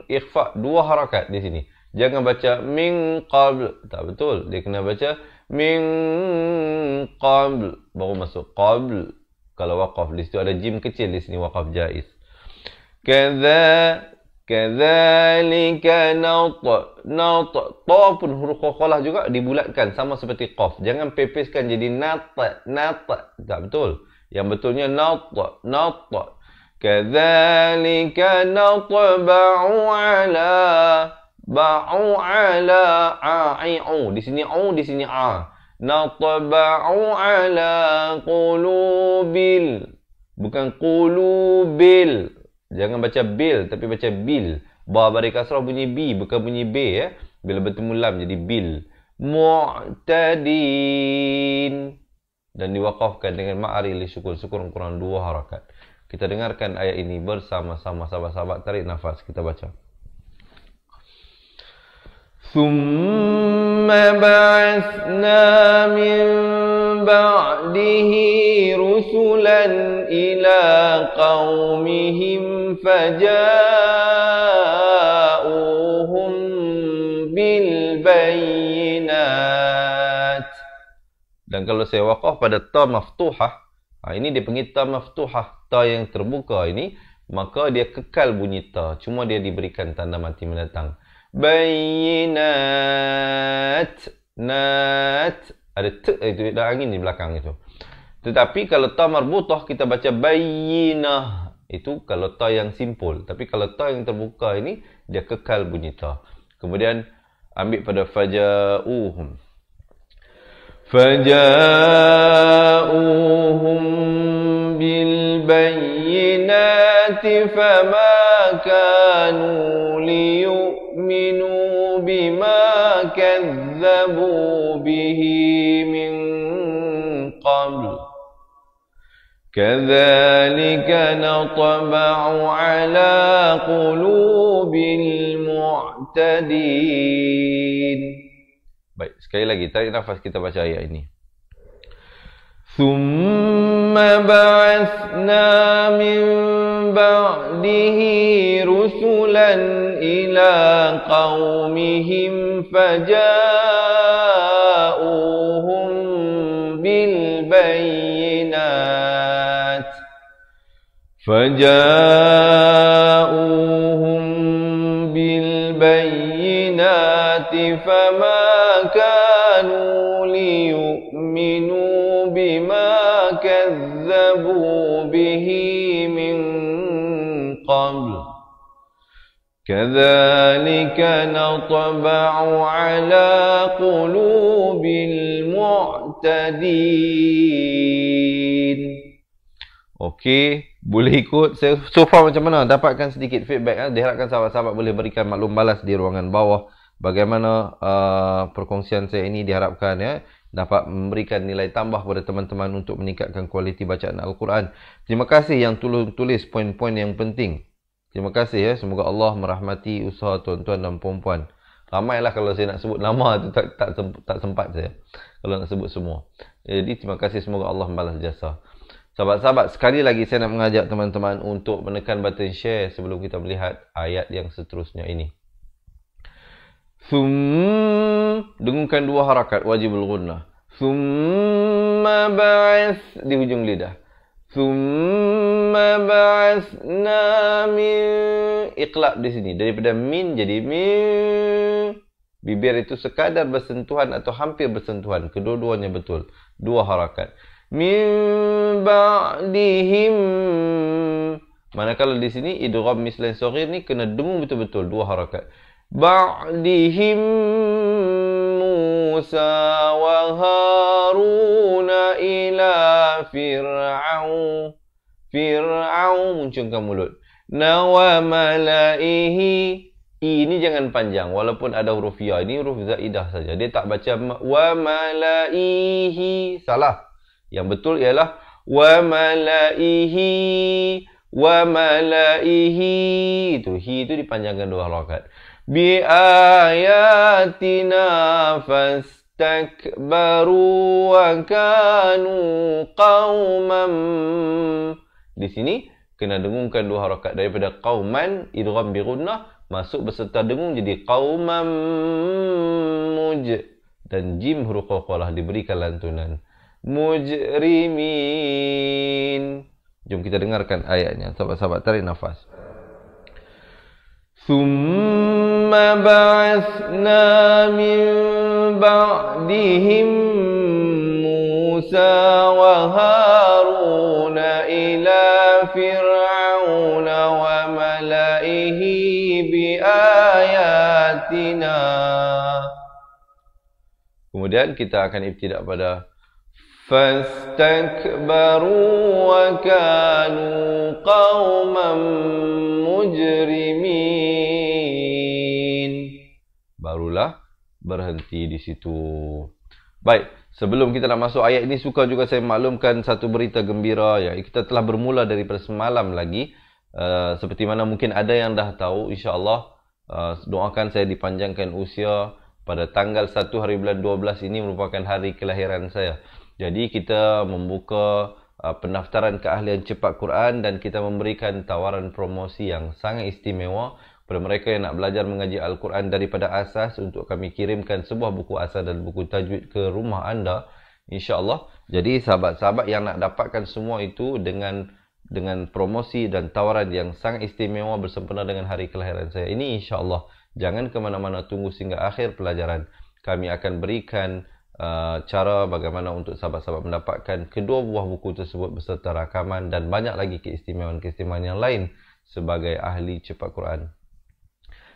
ikhfa 2 harakat di sini. Jangan baca min qabl, tak betul. Dia kena baca min qabl baru masuk qabl. Kalau waqaf, di situ ada jim kecil, di sini waqaf jaiz. Kadzalika ta pun huruf qalqalah juga dibulatkan sama seperti qaf. Jangan pepeskan jadi nat. Tak betul. Yang betulnya nat. Kadzalika natba'u ala a'i'u. Di sini di sini a. Natba'u ala qulubil. Bukan qulubil. Jangan baca bil, tapi baca bil. Ba bari kasrah bunyi bi, bukan bunyi b ya. Bila bertemu lam jadi bil. Mu'tadin. Dan diwaqafkan dengan ma'ari li syukun kurang 2 harakat. Kita dengarkan ayat ini bersama-sama sahabat-sahabat. Tarik nafas, kita baca. ثم بعثنا من بعده رسلا إلى قومهم فجاءوهم بالبينات. Dan kalau saya waqaf pada ta maftuhah, ini dia panggil ta maftuhah, ta yang terbuka ini, maka dia kekal bunyi ta, cuma dia diberikan tanda mati mendatang. Bayinat. Nat. Ada t itu, ada angin di belakang itu. Tetapi kalau ta marbutah kita baca bayinah. Itu kalau ta yang simpul. Tapi kalau ta yang terbuka ini, dia kekal bunyi ta. Kemudian ambil pada faja'uhum. Faja'uhum bil bayyinati fama kanu liyu'minu bima kadzabu bihi min qabl. Kadzalika natba'u ala qulubil mu'tadin. Baik, sekali lagi tarik nafas, kita baca ayat ini. Thumma ba'athna min ba'dihi rusulan ila qaumihim faja'uhum bil bayyinat فجاءوهم بالبينات فما كانوا ليؤمنوا بما كذبوا به من قبل كذلك نطبع على قلوب المعتدين. Okey, boleh ikut. So far macam mana? Dapatkan sedikit feedback. Diharapkan sahabat-sahabat boleh berikan maklum balas di ruangan bawah. Bagaimana perkongsian saya ini diharapkan dapat memberikan nilai tambah kepada teman-teman untuk meningkatkan kualiti bacaan Al-Quran. Terima kasih yang tulis poin-poin yang penting. Terima kasih Semoga Allah merahmati usaha tuan-tuan dan puan-puan. Ramailah kalau saya nak sebut nama tu tak sempat saya kalau nak sebut semua. Jadi terima kasih, semoga Allah membalas jasa. Sahabat-sahabat, sekali lagi saya nak mengajak teman-teman untuk menekan button share sebelum kita melihat ayat yang seterusnya ini. Dengungkan dua harakat wajibul gunnah. Thumma ba'ath di hujung lidah. Thumma ba'athna min, iqlab di sini daripada min jadi min. Bibir itu sekadar bersentuhan atau hampir bersentuhan, kedua-duanya betul, dua harakat. Min ba'dihim. Manakala di sini idgham mislan saghir ni kena dengung betul-betul, dua harakat. Ba'dihim Musa wa Harun ila Fir'aun muncungkan mulut. Nawa malaihi. Ini jangan panjang walaupun ada huruf ya. Ini huruf zaidah saja. Dia tak baca wa malaihi. Salah. Yang betul ialah wa malaihi, wa malaihi. Itu hi itu dipanjangkan dua harakat. Bi ayatina fastakbaru wa kanu qauman. Di sini kena dengungkan dua harakat daripada qauman idgham bi gunnah masuk beserta dengung jadi qauman muj, dan jim huruf qalqalah diberikan lantunan. Mujrimin. Jom kita dengarkan ayatnya. Sahabat-sahabat tarik nafas. Thumma ba'athna min ba'dihim Musa wa Harun ila Fir'aun wa malaihi bi ayatina. Kemudian kita akan ibtidak pada fastakbaru wa kanu qauman mujrimin. Barulah berhenti di situ. Baik, sebelum kita nak masuk ayat ini, suka juga saya maklumkan satu berita gembira ya. Kita telah bermula daripada semalam lagi. Seperti mana mungkin ada yang dah tahu, insya-Allah doakan saya dipanjangkan usia. Pada tanggal 1 hari bulan 12 ini merupakan hari kelahiran saya. Jadi kita membuka pendaftaran keahlian cepat Quran dan kita memberikan tawaran promosi yang sangat istimewa kepada mereka yang nak belajar mengaji Al-Quran daripada asas untuk kami kirimkan sebuah buku asas dan buku tajwid ke rumah anda, insya-Allah. Jadi sahabat-sahabat yang nak dapatkan semua itu dengan promosi dan tawaran yang sangat istimewa bersempena dengan hari kelahiran saya ini, insya-Allah. Jangan ke mana-mana, tunggu sehingga akhir pelajaran. Kami akan berikan cara bagaimana untuk sahabat-sahabat mendapatkan kedua buah buku tersebut beserta rakaman dan banyak lagi keistimewaan-keistimewaan yang lain sebagai ahli cepat Quran.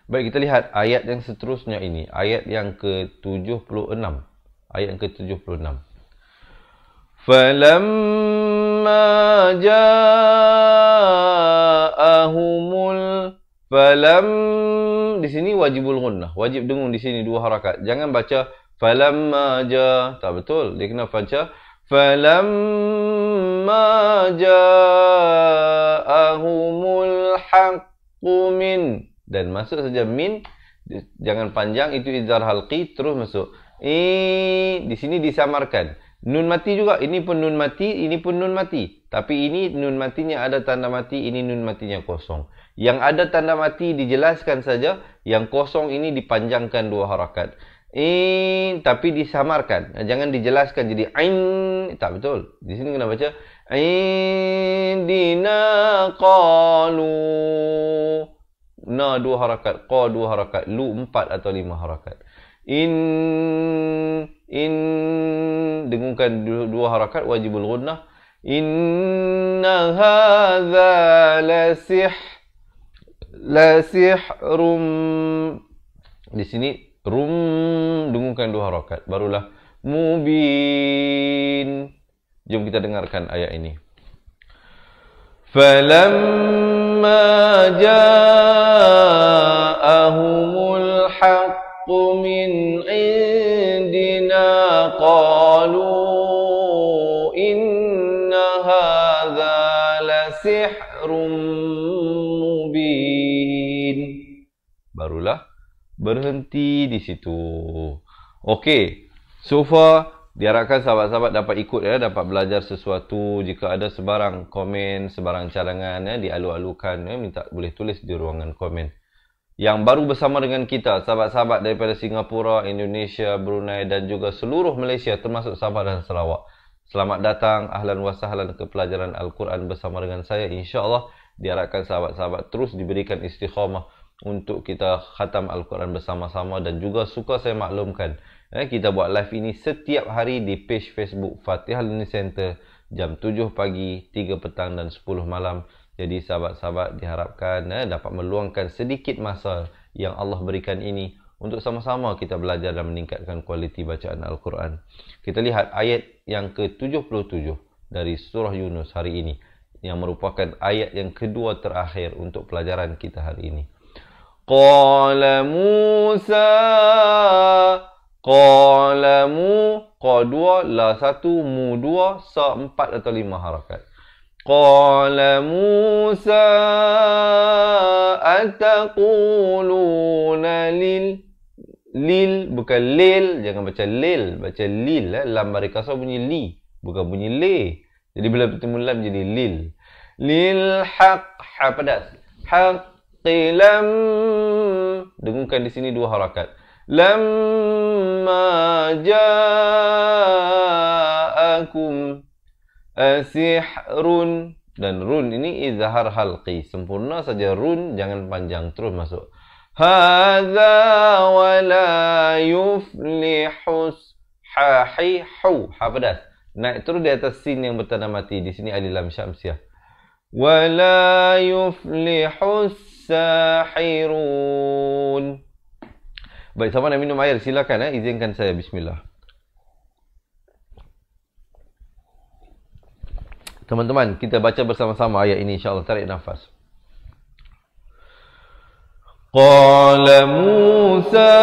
Baik, kita lihat ayat yang seterusnya ini, ayat yang ke-76. Ayat yang ke-76. Falamma ja'ahumul falam, di sini wajibul gunnah, wajib dengung di sini dua harakat. Jangan baca falamma ja, tak betul. Dia kena baca falamma ja'ahumul haqqu min, dan masuk saja min, jangan panjang, itu izhar halqi terus masuk. Di sini disamarkan. Nun mati juga, ini pun nun mati, ini pun nun mati. Tapi ini nun matinya ada tanda mati, ini nun matinya kosong. Yang ada tanda mati dijelaskan saja, yang kosong ini dipanjangkan dua harakat. Tapi disamarkan. Jangan dijelaskan jadi ain. Tak betul. Di sini kena baca indina qalu. Na 2 harakat, qa 2 harakat, lu 4 atau 5 harakat. Dengungkan 2 harakat wajibul ghunnah. Inna hadza lasihrun. Di sini rum dengungkan 2 harakat, barulah mubin. Jom kita dengarkan ayat ini. Falamma ja'ahumul haqqu min indina qalu inna hadza lasihrun mubin. Barulah berhenti di situ. Okey. So far diharapkan sahabat-sahabat dapat ikut ya, dapat belajar sesuatu. Jika ada sebarang komen, sebarang cadangan ya, dialu-alukan ya, minta boleh tulis di ruangan komen. Yang baru bersama dengan kita, sahabat-sahabat daripada Singapura, Indonesia, Brunei dan juga seluruh Malaysia termasuk Sabah dan Sarawak. Selamat datang, ahlan wa sahlan ke pelajaran Al-Quran bersama dengan saya. InsyaAllah diharapkan sahabat-sahabat terus diberikan istiqamah untuk kita khatam Al-Quran bersama-sama. Dan juga suka saya maklumkan, kita buat live ini setiap hari di page Facebook Fatihah Learning Center jam 7 pagi, 3 petang dan 10 malam. Jadi sahabat-sahabat diharapkan dapat meluangkan sedikit masa yang Allah berikan ini untuk sama-sama kita belajar dan meningkatkan kualiti bacaan Al-Quran. Kita lihat ayat yang ke-77 dari surah Yunus hari ini, yang merupakan ayat yang kedua terakhir untuk pelajaran kita hari ini. Qala Musa, qalamu, qa 2, la 1, mu 2, sa 4 atau 5 harakat. Qala Musa ataquluna lil bukan lil, jangan baca lil, baca lil. Lam bari kasar bunyi li, bukan bunyi le. Jadi bila bertemu lam jadi lil. Lil haq, ha pedas. Haqqilam, dengungkan di sini 2 harakat. Lamma ja'akum asihrun, dan run ini izhar halqi, sempurna saja run, jangan panjang, terus masuk. Hadza wa la yuflihus hahi hu, ha pedas. Naik terus di atas sin yang bertanda mati, di sini alif lam syamsiah. Wa la yuflihus sahirun. Baik, siapa nak minum air silakan izinkan saya. Bismillah. Teman-teman, kita baca bersama-sama ayat ini insya-Allah. Tarik nafas. Qala Musa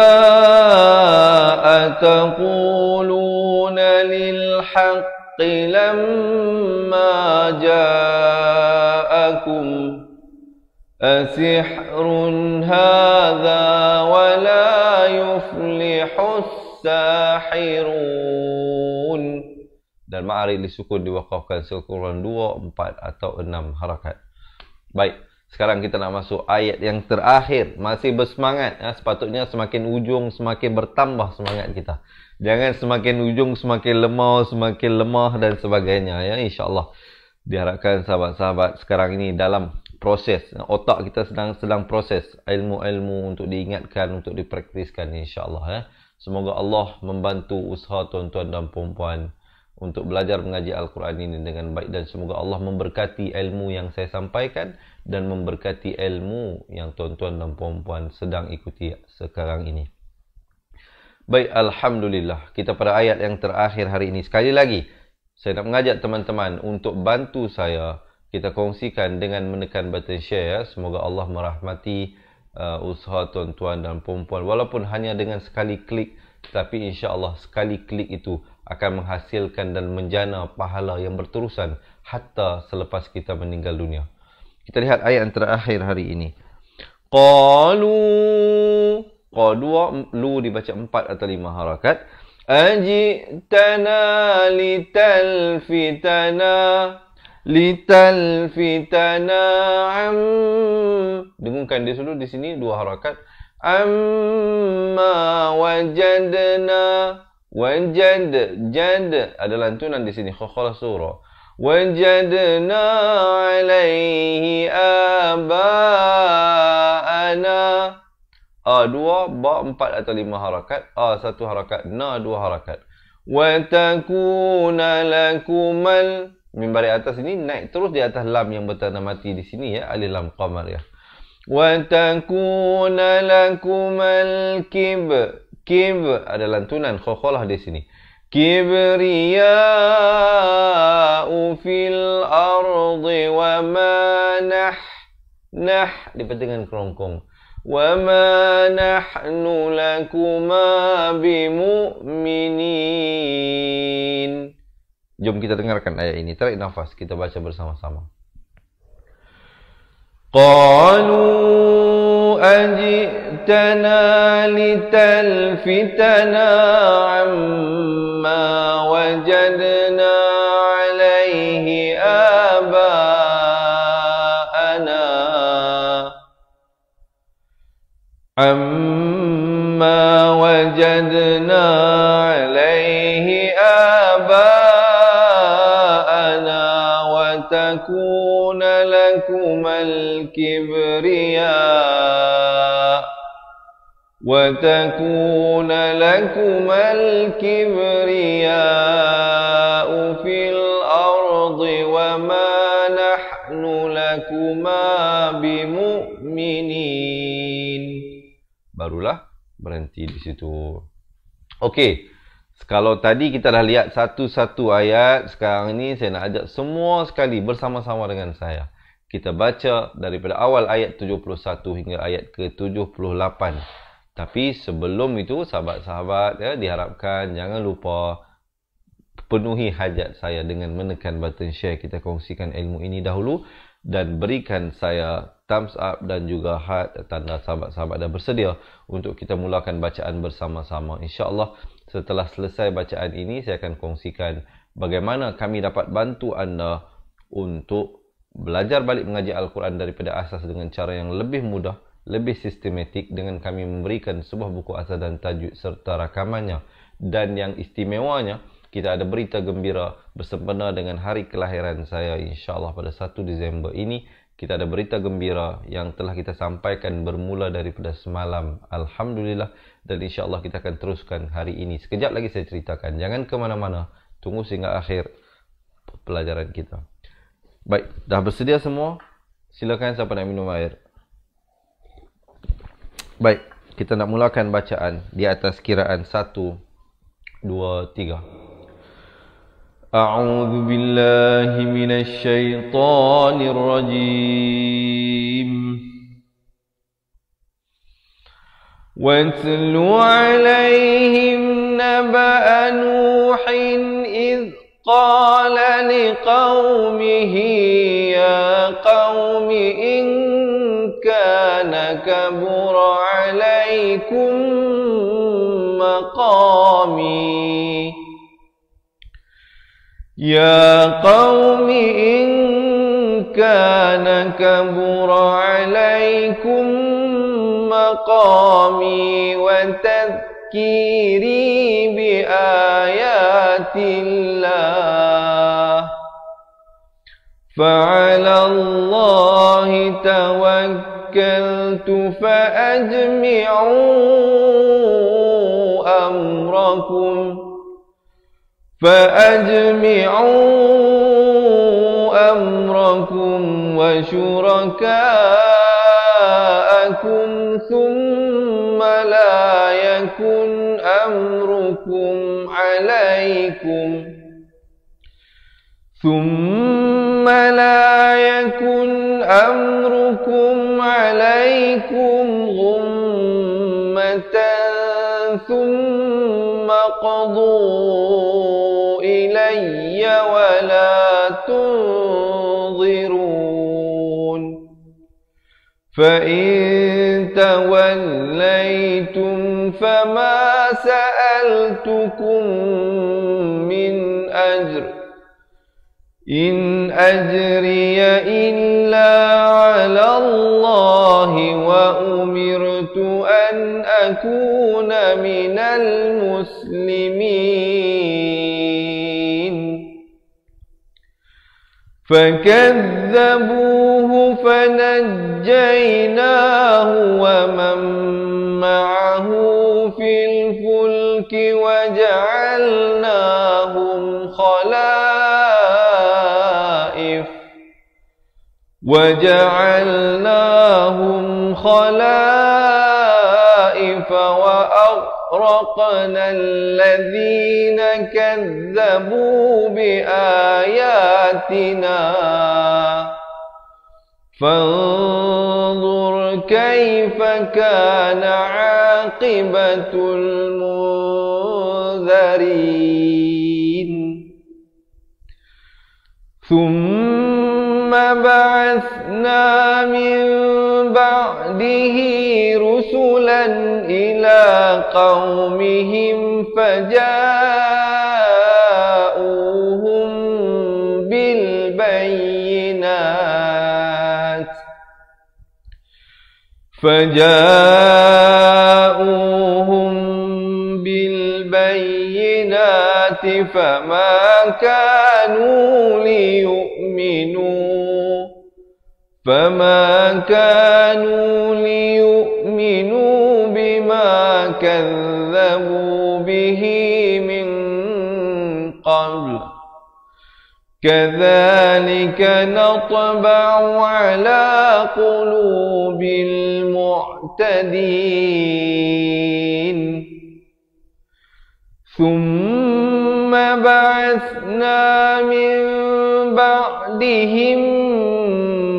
ataquluna lil haqqi lamma ja'akum asihrun hadha wa la yuflihus sahirun. Dan ma'arif disukun diwakafkan sekurang 2, 4 atau 6 harakat. Baik, sekarang kita nak masuk ayat yang terakhir. Masih bersemangat. Sepatutnya semakin ujung semakin bertambah semangat kita. Jangan semakin ujung semakin lemah dan sebagainya. Ya, insya-Allah. Diharapkan sahabat-sahabat sekarang ini dalam proses. Otak kita sedang proses ilmu-ilmu untuk diingatkan, untuk dipraktiskan insya-Allah. Ya. Semoga Allah membantu usaha tuan-tuan dan puan-puan untuk belajar mengaji Al-Quran ini dengan baik. Dan semoga Allah memberkati ilmu yang saya sampaikan dan memberkati ilmu yang tuan-tuan dan puan-puan sedang ikuti sekarang ini. Baik, Alhamdulillah. Kita pada ayat yang terakhir hari ini. Sekali lagi, saya nak mengajak teman-teman untuk bantu saya. Kita kongsikan dengan menekan button share. Semoga Allah merahmati usaha tuan-tuan dan puan-puan. Walaupun hanya dengan sekali klik, tapi insya-Allah sekali klik itu akan menghasilkan dan menjana pahala yang berterusan hatta selepas kita meninggal dunia. Kita lihat ayat yang terakhir hari ini. Qalu, qa 2, lu dibaca 4 atau 5 harakat. Ajitana litalfitana am. Dengungkan dia dulu di sini 2 harakat. Amma wajadna. Wajad, jad ada lantunan di sini. Khakhalah surah. Wajadna alaihi aba'ana. A dua, ba empat atau lima harakat. A satu harakat, na dua harakat. Wa takuna lakumal. Mimbar di atas ini naik terus di atas lam yang bertanda mati di sini ya. Alif lam qamar ya. Wa takuna lakumal kib. Kib ada lantunan khakhalah di sini. Kibriya'u fil ardi wa ma nah dipetik kerongkong. Wa ma nahnu lakuma bimu'minin. Jom kita dengarkan ayat ini. Tarik nafas, kita baca bersama-sama. Qalu ajitana litalfitana amma wajadna alaihi aba'ana amma wajadna alaihi aba'ana wa takuna lakumal kibriya wa takuna lakumal kibriya fil ardi wa ma nahnu lakuma bimu'minin. Barulah berhenti di situ. Okey. Kalau tadi kita dah lihat satu-satu ayat, sekarang ini saya nak ajak semua sekali bersama-sama dengan saya. Kita baca daripada awal ayat 71 hingga ayat ke-78. Tapi sebelum itu, sahabat-sahabat ya, diharapkan jangan lupa penuhi hajat saya dengan menekan button share. Kita kongsikan ilmu ini dahulu dan berikan saya thumbs up dan juga heart tanda sahabat-sahabat dah bersedia untuk kita mulakan bacaan bersama-sama. InsyaAllah setelah selesai bacaan ini saya akan kongsikan bagaimana kami dapat bantu anda untuk belajar balik mengaji Al-Quran daripada asas dengan cara yang lebih mudah, lebih sistematik dengan kami memberikan sebuah buku asas dan tajwid serta rakamannya. Dan yang istimewanya, kita ada berita gembira bersempena dengan hari kelahiran saya insyaAllah pada 1 Disember ini. Kita ada berita gembira yang telah kita sampaikan bermula daripada semalam. Alhamdulillah. Dan insyaAllah kita akan teruskan hari ini. Sekejap lagi saya ceritakan. Jangan ke mana-mana. Tunggu sehingga akhir pelajaran kita. Baik, dah bersedia semua? Silakan siapa nak minum air. Baik, kita nak mulakan bacaan di atas kiraan 1, 2, 3. أعوذ بالله من الشيطان الرجيم واتل عليهم نبأ نوح إذ قال لقومه يا قوم إن كان كبر عليكم مقامي يا قوم إن كان كبر عليكم مقامي وتذكيري بآيات الله فعلى الله توكلت فأجمعوا أمركم وشركاءكم ثم لا يكن أمركم عليكم غمة ثم قضوا إلي ولا تنظرون فإن توليتم فما سألتكم من أجر إن أجري إلا على الله وأمرت أن تكون من المسلمين فكذبوه فنجيناه ومن معه في الفلك وجعلناهم خلائف وأغرقنا الذين كذبوا بآياتنا فانظر كيف كان عاقبة المنذرين ثم بعثنا من بعده رسلا إلى قومهم فجاءوهم بالبينات فما كانوا ليؤمنوا بما كذبوا به من قبل كذلك نطبع على قلوب المعتدين ثم بعثنا من بعدهم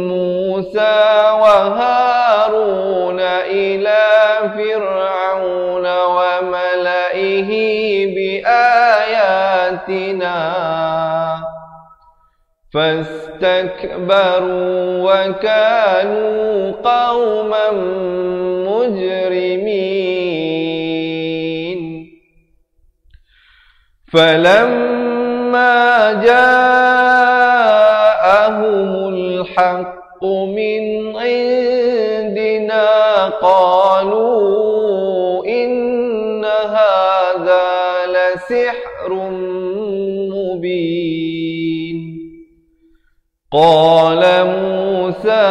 موسى وهارون إلى فرعون وملئه بآياتنا فاستكبروا وكانوا قوما مجرمين فلما جاءهم الحق من عندنا قالوا إن هذا لسحر مبين قال موسى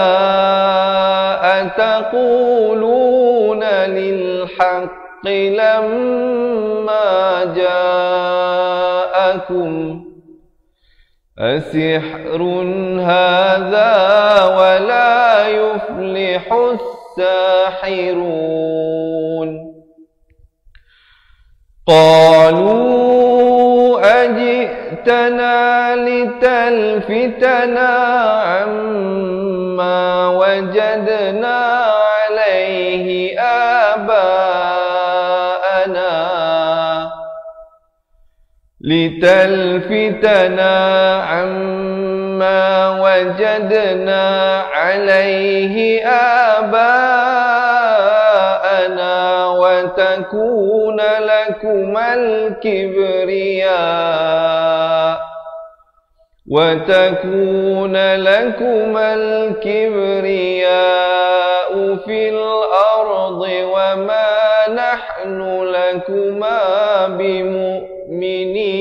أتقولون للحق لما جاءكم أسحر هذا ولا يفلح الساحرون قالوا أجئتنا لتلفتنا عما وجدنا عليه آباءنا وتكون لكما الكبرياء في الأرض وما نحن لكما بمؤمنين.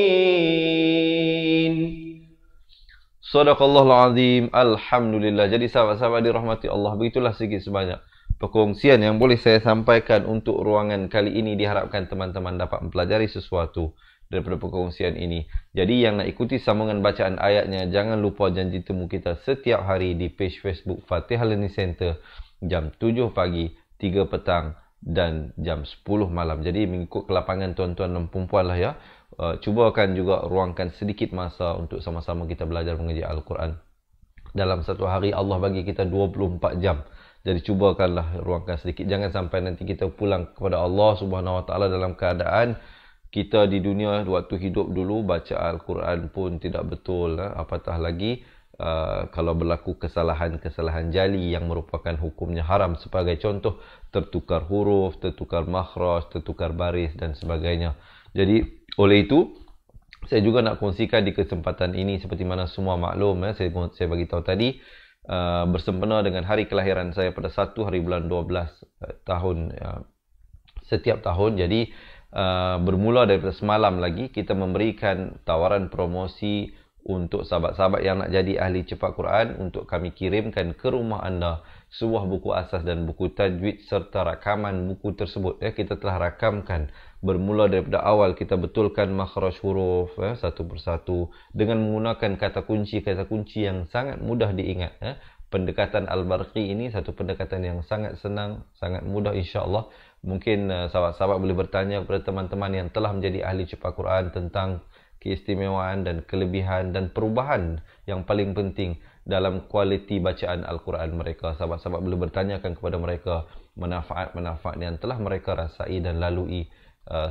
Shadaqallahul azim. Alhamdulillah. Jadi sahabat-sahabat dirahmati Allah, begitulah sedikit sebanyak perkongsian yang boleh saya sampaikan untuk ruangan kali ini. Diharapkan teman-teman dapat mempelajari sesuatu daripada perkongsian ini. Jadi yang nak ikuti sambungan bacaan ayatnya, jangan lupa janji temu kita setiap hari di page Facebook Fatihah Learning Center jam 7 pagi, 3 petang dan jam 10 malam. Jadi mengikut kelapangan tuan-tuan dan puan-puan lah ya. Cubakan juga ruangkan sedikit masa untuk sama-sama kita belajar mengaji Al-Quran. Dalam satu hari Allah bagi kita 24 jam. Jadi cubakanlah ruangkan sedikit. Jangan sampai nanti kita pulang kepada Allah Subhanahu Wa Taala dalam keadaan kita di dunia waktu hidup dulu baca Al-Quran pun tidak betul. Apatah lagi kalau berlaku kesalahan-kesalahan jali yang merupakan hukumnya haram. Sebagai contoh, tertukar huruf, tertukar makhraj, tertukar baris dan sebagainya. Jadi oleh itu saya juga nak kongsikan di kesempatan ini, seperti mana semua maklum saya bagi tahu tadi, bersempena dengan hari kelahiran saya pada 1 hari bulan 12 tahun setiap tahun. Jadi bermula daripada semalam lagi kita memberikan tawaran promosi untuk sahabat-sahabat yang nak jadi ahli cepat Quran, untuk kami kirimkan ke rumah anda sebuah buku asas dan buku tajwid serta rakaman buku tersebut. Kita telah rakamkan bermula daripada awal, kita betulkan makhraj huruf satu persatu dengan menggunakan kata kunci yang sangat mudah diingat. Pendekatan Al-Barqi ini satu pendekatan yang sangat senang, sangat mudah, insya-Allah. Mungkin sahabat-sahabat boleh bertanya kepada teman-teman yang telah menjadi ahli cepat Quran tentang keistimewaan dan kelebihan dan perubahan yang paling penting dalam kualiti bacaan Al-Quran mereka. Sahabat-sahabat boleh bertanyakan kepada mereka manfaat-manfaat yang telah mereka rasai dan lalui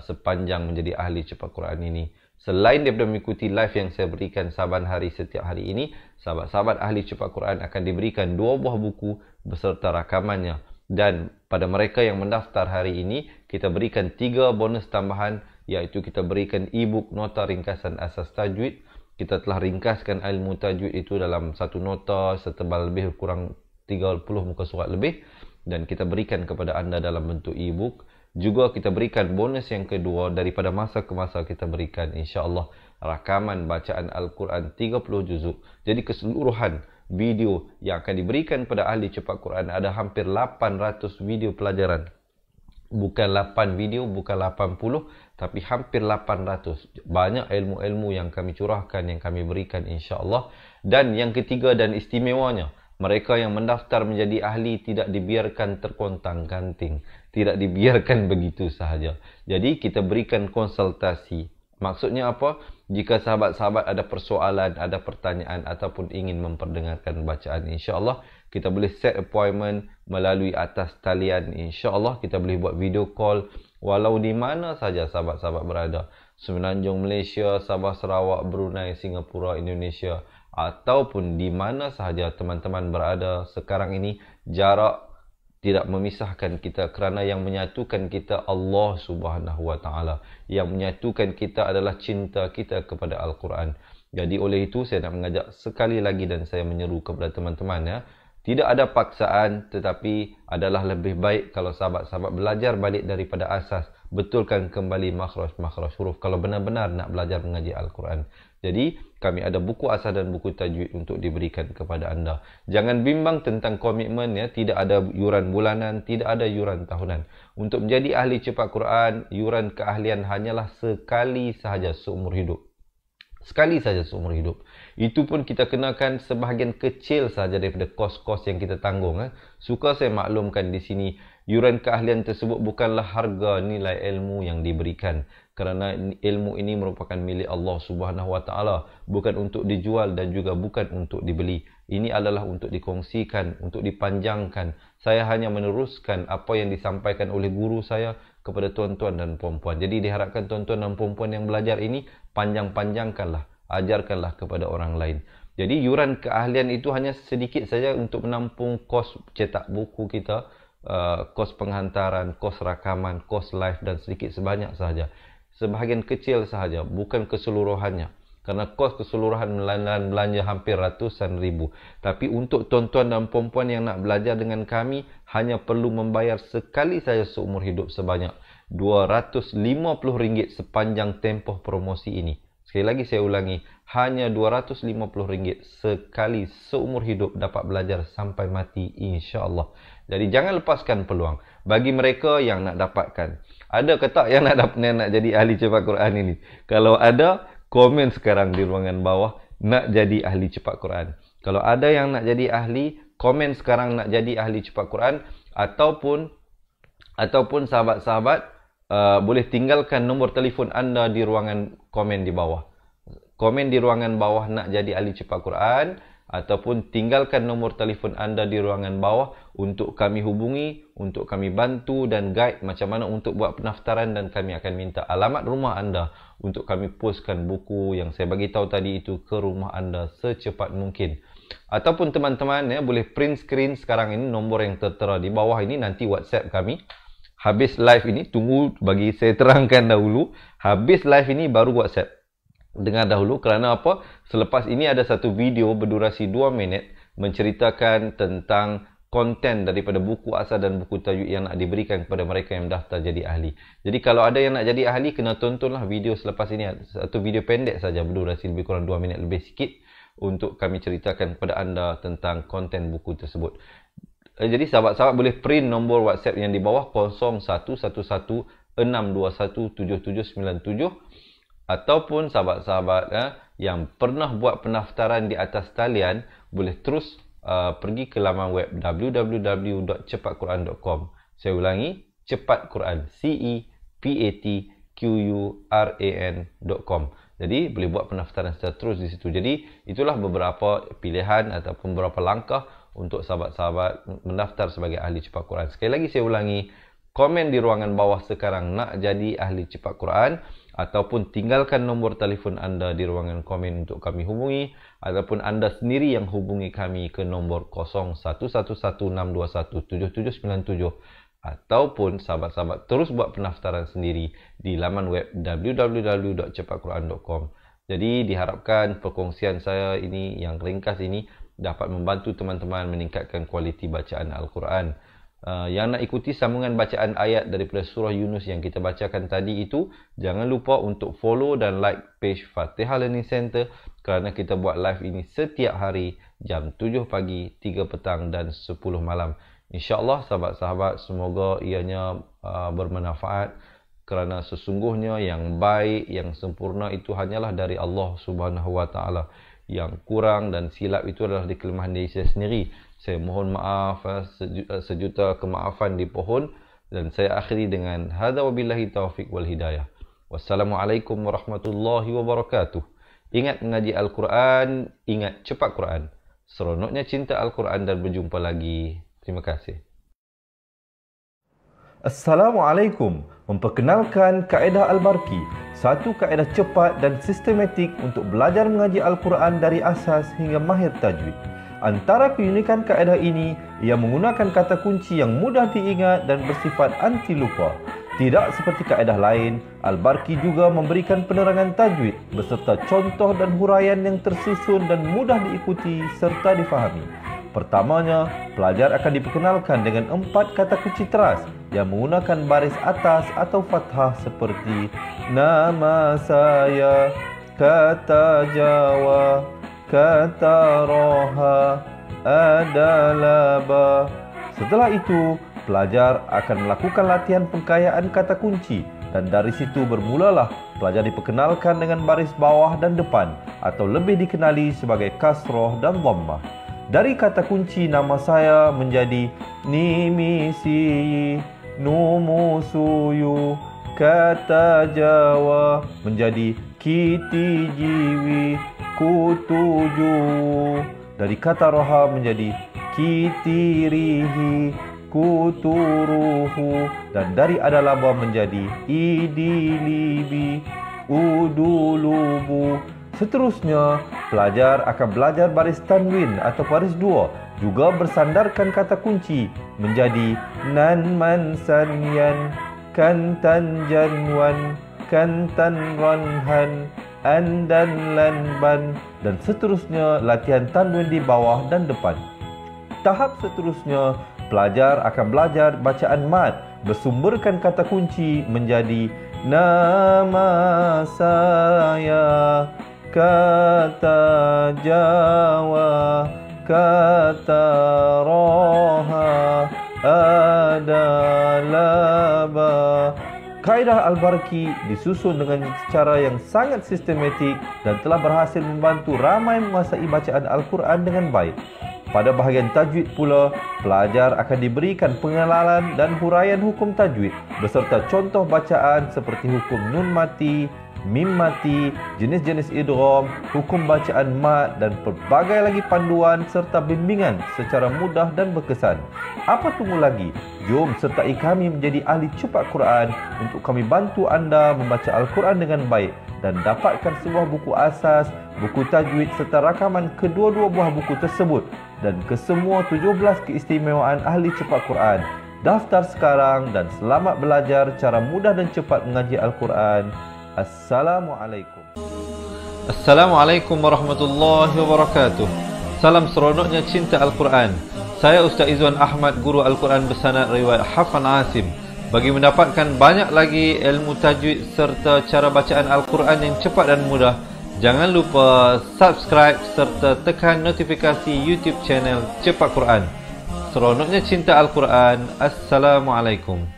sepanjang menjadi ahli cepat Quran ini. Selain daripada mengikuti live yang saya berikan saban hari setiap hari ini, sahabat-sahabat ahli cepat Quran akan diberikan 2 buah buku beserta rakamannya. Dan pada mereka yang mendaftar hari ini, kita berikan 3 bonus tambahan, iaitu kita berikan e-book nota ringkasan asas tajwid. Kita telah ringkaskan ilmu tajwid itu dalam satu nota setebal lebih kurang 30 muka surat lebih, dan kita berikan kepada anda dalam bentuk e-book. Juga kita berikan bonus yang kedua, daripada masa ke masa kita berikan insya-Allah rakaman bacaan Al-Quran 30 juzuk. Jadi keseluruhan video yang akan diberikan kepada ahli cepat Quran ada hampir 800 video pelajaran. Bukan 8 video, bukan 80, tapi hampir 800. Banyak ilmu-ilmu yang kami curahkan, yang kami berikan insya-Allah. Dan yang ketiga dan istimewanya, mereka yang mendaftar menjadi ahli tidak dibiarkan terkontang-ganting, tidak dibiarkan begitu sahaja. Jadi kita berikan konsultasi. Maksudnya apa? Jika sahabat-sahabat ada persoalan, ada pertanyaan ataupun ingin memperdengarkan bacaan, insya-Allah kita boleh set appointment melalui atas talian. InsyaAllah kita boleh buat video call walau di mana saja sahabat-sahabat berada. Semenanjung Malaysia, Sabah, Sarawak, Brunei, Singapura, Indonesia, ataupun di mana sahaja teman-teman berada sekarang ini. Jarak tidak memisahkan kita, kerana yang menyatukan kita Allah Subhanahu Wa Taala. Yang menyatukan kita adalah cinta kita kepada Al-Quran. Jadi oleh itu saya nak mengajak sekali lagi dan saya menyeru kepada teman-teman, tidak ada paksaan, tetapi adalah lebih baik kalau sahabat-sahabat belajar balik daripada asas, betulkan kembali makhraj huruf kalau benar-benar nak belajar mengaji Al-Quran. Jadi kami ada buku asas dan buku tajwid untuk diberikan kepada anda. Jangan bimbang tentang komitmen, tidak ada yuran bulanan, tidak ada yuran tahunan. Untuk menjadi ahli cepat Quran, yuran keahlian hanyalah sekali sahaja seumur hidup. Sekali saja seumur hidup. Itu pun kita kenakan sebahagian kecil saja daripada kos-kos yang kita tanggung. Suka saya maklumkan di sini, yuran keahlian tersebut bukanlah harga nilai ilmu yang diberikan. Kerana ilmu ini merupakan milik Allah Subhanahu Wa Taala, bukan untuk dijual dan juga bukan untuk dibeli. Ini adalah untuk dikongsikan, untuk dipanjangkan. Saya hanya meneruskan apa yang disampaikan oleh guru saya kepada tuan-tuan dan puan-puan. Jadi diharapkan tuan-tuan dan puan-puan yang belajar ini panjang-panjangkanlah, ajarkanlah kepada orang lain. Jadi yuran keahlian itu hanya sedikit saja untuk menampung kos cetak buku kita, kos penghantaran, kos rakaman, kos live dan sedikit sebanyak sahaja. Sebahagian kecil sahaja, bukan keseluruhannya. Kerana kos keseluruhan belanja hampir ratusan ribu. Tapi untuk tuan-tuan dan puan-puan yang nak belajar dengan kami, hanya perlu membayar sekali saja seumur hidup sebanyak RM250 sepanjang tempoh promosi ini. Sekali lagi saya ulangi, hanya RM250 sekali seumur hidup dapat belajar sampai mati insya-Allah. Jadi jangan lepaskan peluang. Bagi mereka yang nak dapatkan, ada ke tak yang nak jadi ahli cepat Quran ini? Kalau ada, komen sekarang di ruangan bawah nak jadi ahli cepat Quran. Kalau ada yang nak jadi ahli, komen sekarang nak jadi ahli cepat Quran. Ataupun sahabat-sahabat boleh tinggalkan nombor telefon anda di ruangan komen di bawah. Komen di ruangan bawah nak jadi ahli cepat Quran, ataupun tinggalkan nombor telefon anda di ruangan bawah untuk kami hubungi, untuk kami bantu dan guide macam mana untuk buat pendaftaran, dan kami akan minta alamat rumah anda untuk kami postkan buku yang saya bagi tahu tadi itu ke rumah anda secepat mungkin. Ataupun teman-teman boleh print screen sekarang ini nombor yang tertera di bawah ini, nanti WhatsApp kami. Habis live ini, tunggu bagi saya terangkan dahulu. Habis live ini baru WhatsApp. Dengar dahulu, kerana apa? Selepas ini ada satu video berdurasi 2 minit menceritakan tentang konten daripada buku asal dan buku tajwid yang nak diberikan kepada mereka yang daftar jadi ahli. Jadi kalau ada yang nak jadi ahli, kena tontonlah video selepas ini, satu video pendek saja berdurasi lebih kurang 2 minit lebih sikit untuk kami ceritakan kepada anda tentang konten buku tersebut. Jadi sahabat-sahabat boleh print nombor WhatsApp yang di bawah 0111-621-7797 ataupun sahabat-sahabat yang pernah buat pendaftaran di atas talian boleh terus pergi ke laman web www.cepatquran.com. Saya ulangi, Cepat Quran, CEPATQURAN.com. Jadi boleh buat pendaftaran secara terus di situ. Jadi itulah beberapa pilihan ataupun beberapa langkah untuk sahabat-sahabat mendaftar sebagai ahli Cepat Quran. Sekali lagi saya ulangi, komen di ruangan bawah sekarang nak jadi ahli Cepat Quran, ataupun tinggalkan nombor telefon anda di ruangan komen untuk kami hubungi, ataupun anda sendiri yang hubungi kami ke nombor 0111-621-7797, ataupun sahabat-sahabat terus buat pendaftaran sendiri di laman web www.cepatquran.com. Jadi diharapkan perkongsian saya ini yang ringkas ini dapat membantu teman-teman meningkatkan kualiti bacaan Al-Quran. Yang nak ikuti sambungan bacaan ayat daripada surah Yunus yang kita bacakan tadi itu, jangan lupa untuk follow dan like page Fatihah Learning Center, kerana kita buat live ini setiap hari jam 7 pagi, 3 petang dan 10 malam. InsyaAllah sahabat-sahabat, semoga ianya bermanfaat, kerana sesungguhnya yang baik, yang sempurna itu hanyalah dari Allah Subhanahu Wa Taala. Yang kurang dan silap itu adalah di kelemahan diri saya sendiri. Saya mohon maaf, sejuta kemaafan dipohon, dan saya akhiri dengan hadza wabillahi taufiq wal hidayah. Wassalamualaikum warahmatullahi wabarakatuh. Ingat mengaji Al-Quran, ingat Cepat Quran. Seronoknya cinta Al-Quran dan berjumpa lagi. Terima kasih. Assalamualaikum. Memperkenalkan kaedah Al-Barki, satu kaedah cepat dan sistematik untuk belajar mengaji Al-Quran dari asas hingga mahir tajwid. Antara keunikan kaedah ini, ia menggunakan kata kunci yang mudah diingat dan bersifat anti lupa. Tidak seperti kaedah lain, Al-Barki juga memberikan penerangan tajwid beserta contoh dan huraian yang tersusun dan mudah diikuti serta difahami. Pertamanya, pelajar akan diperkenalkan dengan 4 kata kunci teras yang menggunakan baris atas atau fathah seperti nama saya, kata Jawa, kata Roha, adalah ba. Setelah itu, pelajar akan melakukan latihan pengkayaan kata kunci, dan dari situ bermulalah pelajar diperkenalkan dengan baris bawah dan depan, atau lebih dikenali sebagai kasroh dan dhammah. Dari kata kunci nama saya menjadi nimisi, numusuyu, kata Jawa menjadi kiti jiwi, kutuju. Dari kata roha menjadi kitirihi, kuturuhu. Dan dari adalaba menjadi idilibi, udulubu. Seterusnya, pelajar akan belajar baris tanwin atau baris dua, juga bersandarkan kata kunci menjadi nan man sanyan, kantan janwan, kantan ranhan, an dan lan ban, dan seterusnya latihan tanwin di bawah dan depan. Tahap seterusnya, pelajar akan belajar bacaan mad bersumberkan kata kunci menjadi nama saya, kata Jawa, kata Roha, adalah ba. Kaedah Al-Barki disusun dengan cara yang sangat sistematik dan telah berhasil membantu ramai menguasai bacaan Al-Quran dengan baik. Pada bahagian tajwid pula, pelajar akan diberikan pengenalan dan huraian hukum tajwid beserta contoh bacaan seperti hukum nun mati, mim mati, jenis-jenis idgham, hukum bacaan mat dan pelbagai lagi panduan serta bimbingan secara mudah dan berkesan. Apa tunggu lagi? Jom sertai kami menjadi ahli Cepat Quran untuk kami bantu anda membaca Al-Quran dengan baik dan dapatkan sebuah buku asas, buku tajwid serta rakaman kedua-dua buah buku tersebut dan kesemua 17 keistimewaan ahli Cepat Quran. Daftar sekarang dan selamat belajar cara mudah dan cepat mengaji Al-Quran. Assalamualaikum. Assalamualaikum warahmatullahi wabarakatuh. Salam seronoknya cinta Al-Quran. Saya Ustaz Izwan Ahmad, Guru Al-Quran bersanad riwayat Hafan Asim. Bagi mendapatkan banyak lagi ilmu tajwid serta cara bacaan Al-Quran yang cepat dan mudah, jangan lupa subscribe serta tekan notifikasi YouTube channel Cepat Quran. Seronoknya cinta Al-Quran. Assalamualaikum.